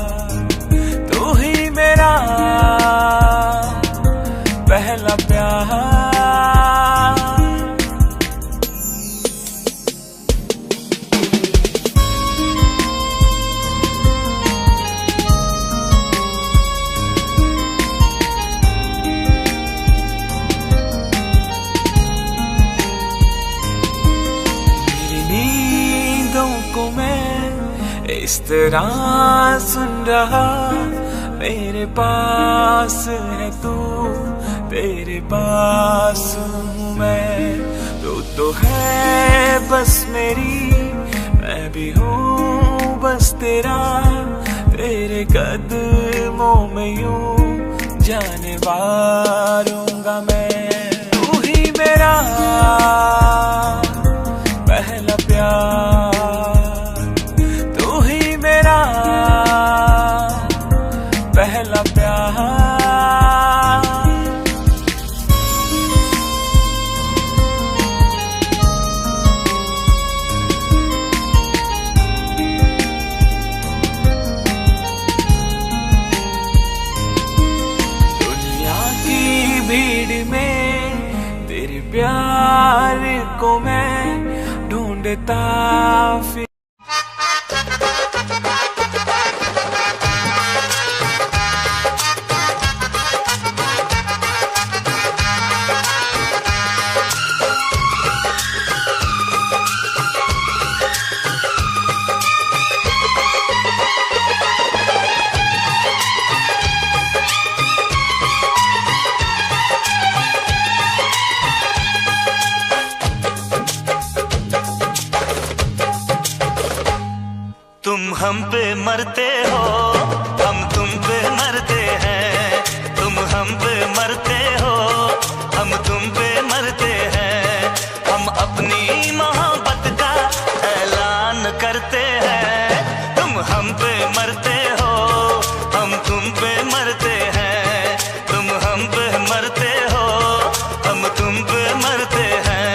तू ही मेरा पहला प्यार। इस तरह सुन रहा, मेरे पास है तू, तेरे पास हूँ मैं। तू तो है बस मेरी, मैं भी हूँ बस तेरा, तेरे कदमों में यूं जाने वारूंगा मैं। तू ही मेरा पहला प्यार, पहला प्यार। दुनिया की भीड़ में तेरे प्यार को मैं ढूंढता फिर। तुम हम पे मरते हो, हम तुम पे मरते हैं। तुम हम पे मरते हो, हम तुम पे मरते हैं। हम अपनी मोहब्बत का ऐलान करते हैं। तुम हम पे मरते हो, हम तुम पे मरते हैं। तुम हम पे मरते हो, हम तुम पे मरते हैं।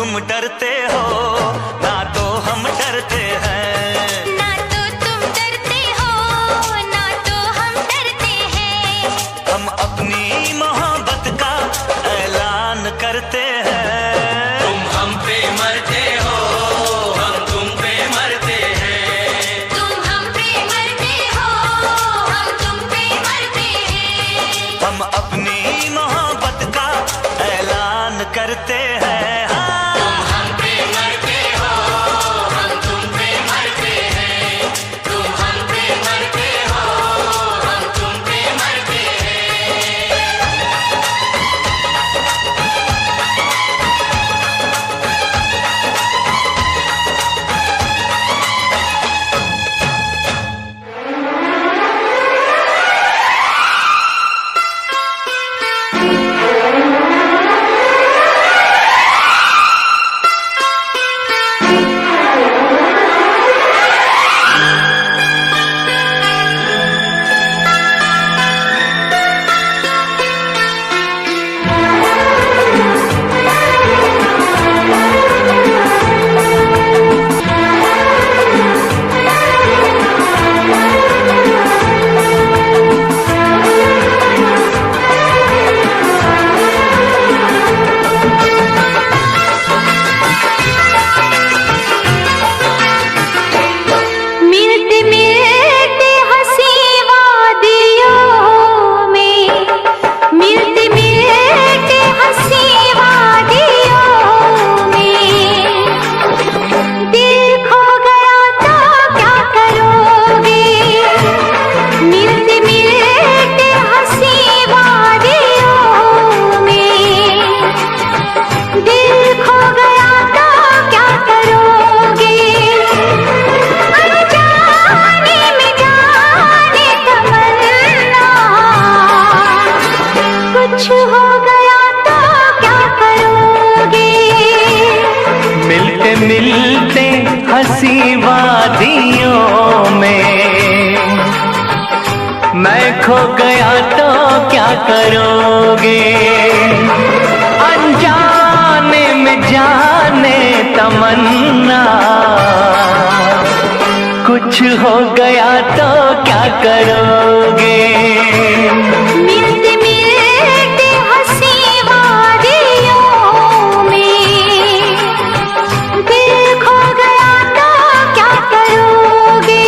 तुम डरते हो ना तो हम डरते हैं। ना तो तुम डरते हो ना तो हम डरते हैं। हम अपनी मोहब्बत का ऐलान करते हैं। तुम हम पे मरते हो, हम तुम पे मरते हैं। तुम हम पे मरते हो हम तुम पे मरते हैं। हम अपनी मोहब्बत का ऐलान करते हैं। हाँ। तुम हम पे मरते हो, हम तुम पे मरते हैं। तुम हम पे मरते हो, हम तुम पे मरते हैं। मिलते मिलते हंसी वादियों में, मिलते मिलते हंसी वादियों में, दिल खो गया तो क्या करोगे? मिलते मिलते हंसी वादियों में, दिल खो गया तो क्या करोगे? जाने में जाने तमन्ना, कुछ हो गया तो क्या करोगे? मिलते मिलते हंसी वादियों में, मैं खो गया तो क्या करोगे? अनजाने में जाने तमन्ना, कुछ हो गया तो क्या करोगे? मिलते मिलते हंसी वादियों में, दिल खो गया तो क्या करोगे?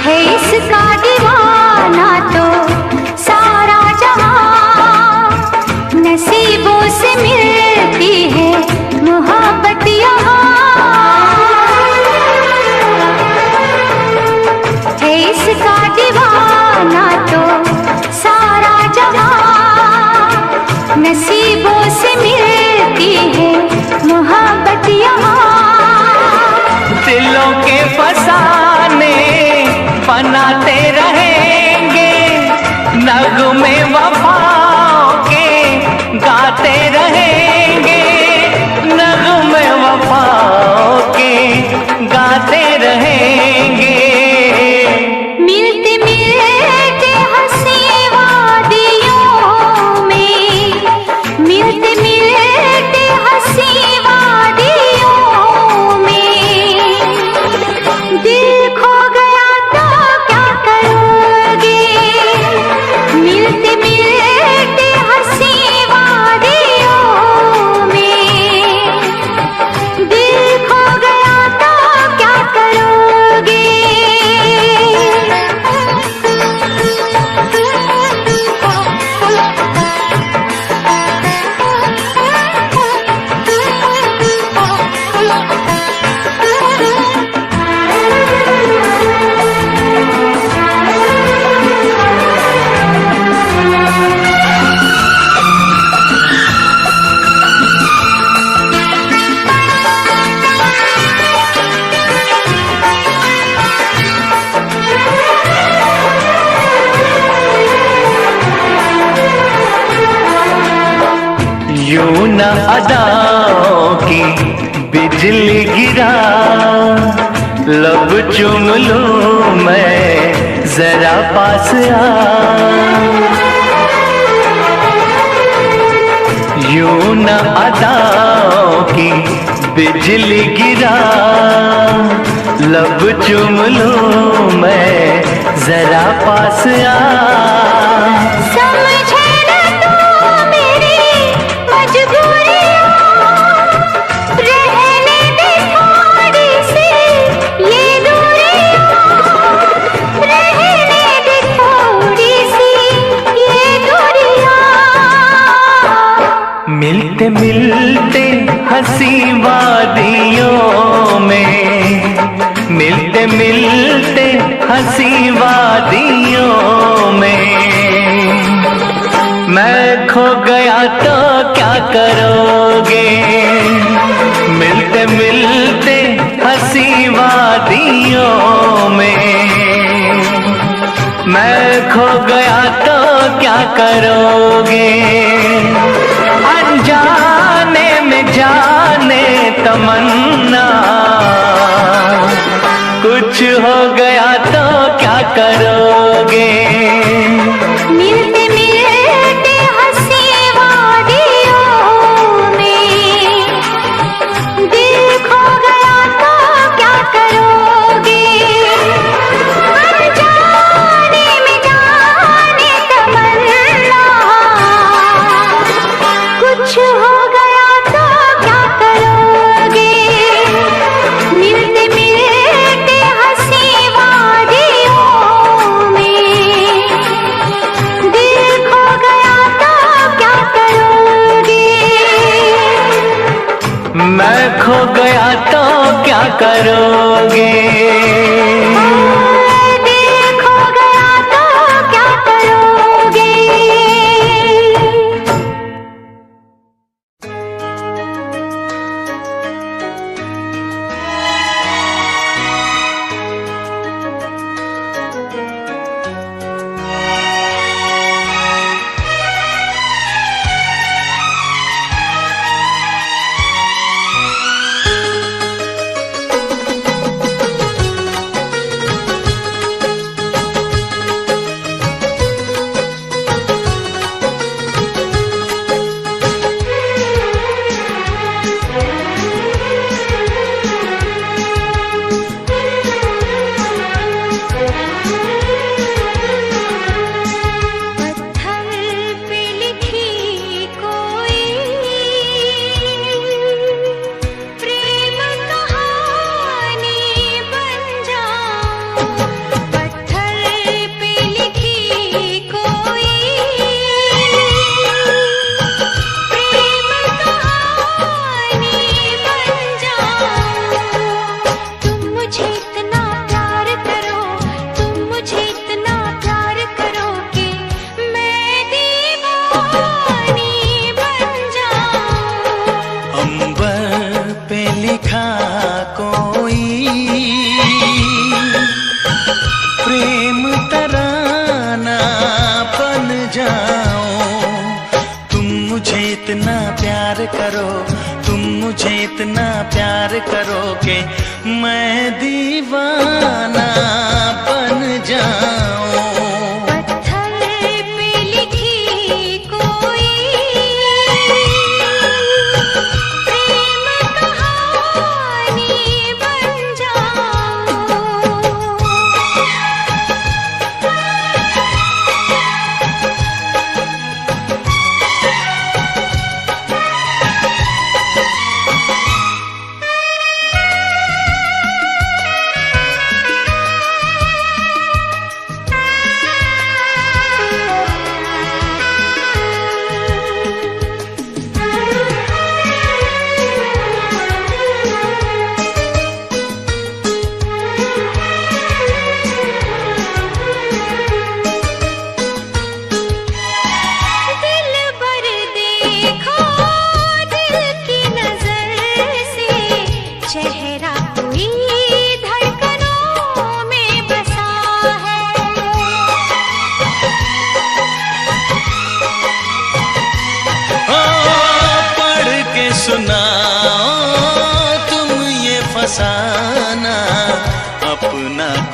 है इसका दीवाना तो सारा जहां, नसीबों से मिलती है मोहब्बत यहाँ। है इसका दीवाना तो सारा जहां, नसीबों से मिलती है मोहब्बत यहाँ। दिलों के फसाने बनाते रहेंगे, नगमे वफाओं के गाते रहेंगे, नगमे वफाओं के गाते रहेंगे। मिलते मिलते हंसी वादियों में, मिलते मिलते हंसी वादियों में, दिल खो गया तो क्या करोगे? मिलते मिलते यूं न अदाओं की बिजली गिरा, लब चूम लूं मैं जरा पास आ। यूं न अदाओं की बिजली गिरा, लब चूम लूं मैं जरा पास आ। समझे न तू मेरी मजबूरियाँ, रहने दे थोड़ी सी ये दूरियाँ, रहने दे थोड़ी सी ये दूरियाँ। मिलते मिलते हंसी वादियों में, मिलते मिलते हंसी वादियों में, मैं खो गया तो क्या करोगे। मिलते मिलते हंसी वादियों में, मैं खो गया तो क्या करोगे। अनजाने में जाने तमन्ना, कुछ हो गया तो क्या करोगे। मिलते मिलते हंसी वादियों में, दिल खो गया तो क्या करोगे। अनजाने में जाने तमन्ना, कुछ हो गया तो क्या करोगे। मिलते मिलते हंसी वादियों में, दिल खो गया तो क्या करोगे। मैं खो गया तो क्या करोगे। दिल खो गया तो क्या करोगे।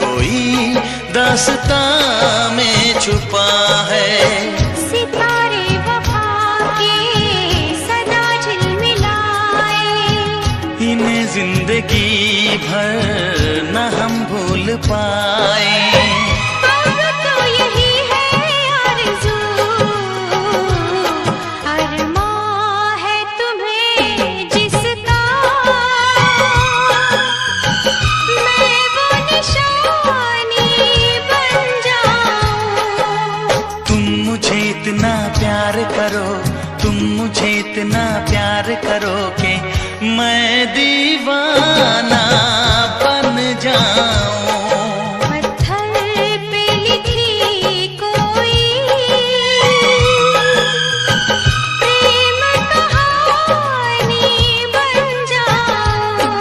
कोई दास्तां में छुपा है। सितारे वफा के सदा झिलमिलाए, इन्हें जिंदगी भर न हम भूल पाए। अब तो यही है आरज़ू, अरमां है तुम्हें जिसका, मैं वो निशानी बन जाऊं। तुम मुझे इतना प्यार करो, तुम मुझे इतना प्यार करो कि मैं दीवाना बन जाऊं। पत्थर पे लिखी कोई प्रेम कहानी बन जाऊं।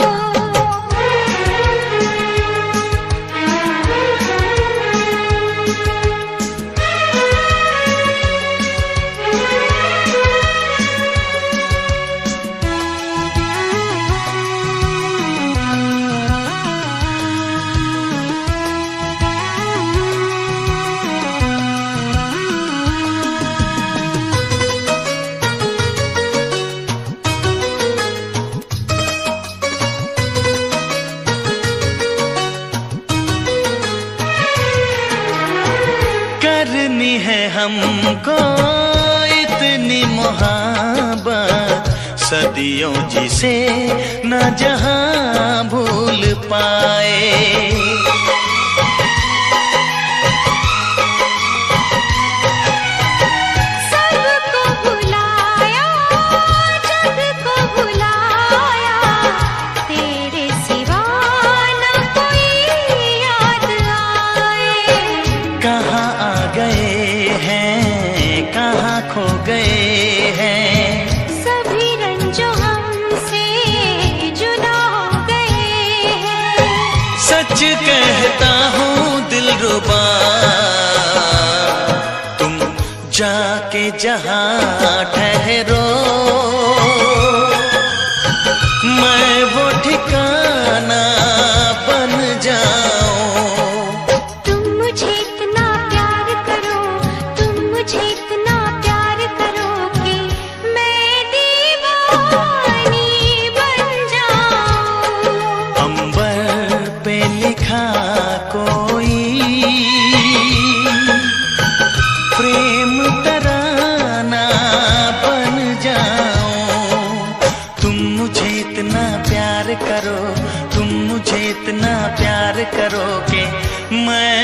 करनी है हमको इतनी मोहब्बत, सदियों जिसे न जहां भूल पाए। सबको भुलाया, जग को भुलाया, तेरे सिवा न कोई याद आए। कहाँ आ गए हैं, कहाँ खो गए हैं, सभी रंजो हमसे जुदा हो गए हैं। सच कहता हूँ दिलरुबा, तुम जाके जहाँ ठहरो, मैं वो ठिकाना बन जाऊं। तुम मुझे इतना प्यार करो, तुम मुझे इतना प्यार करो कि मैं दीवानी बन जाऊं। अंबर पे लिखा कोई प्रेम तराना बन जाऊं। तुम मुझे इतना प्यार करो, तुम मुझे इतना प्यार करो कि मैं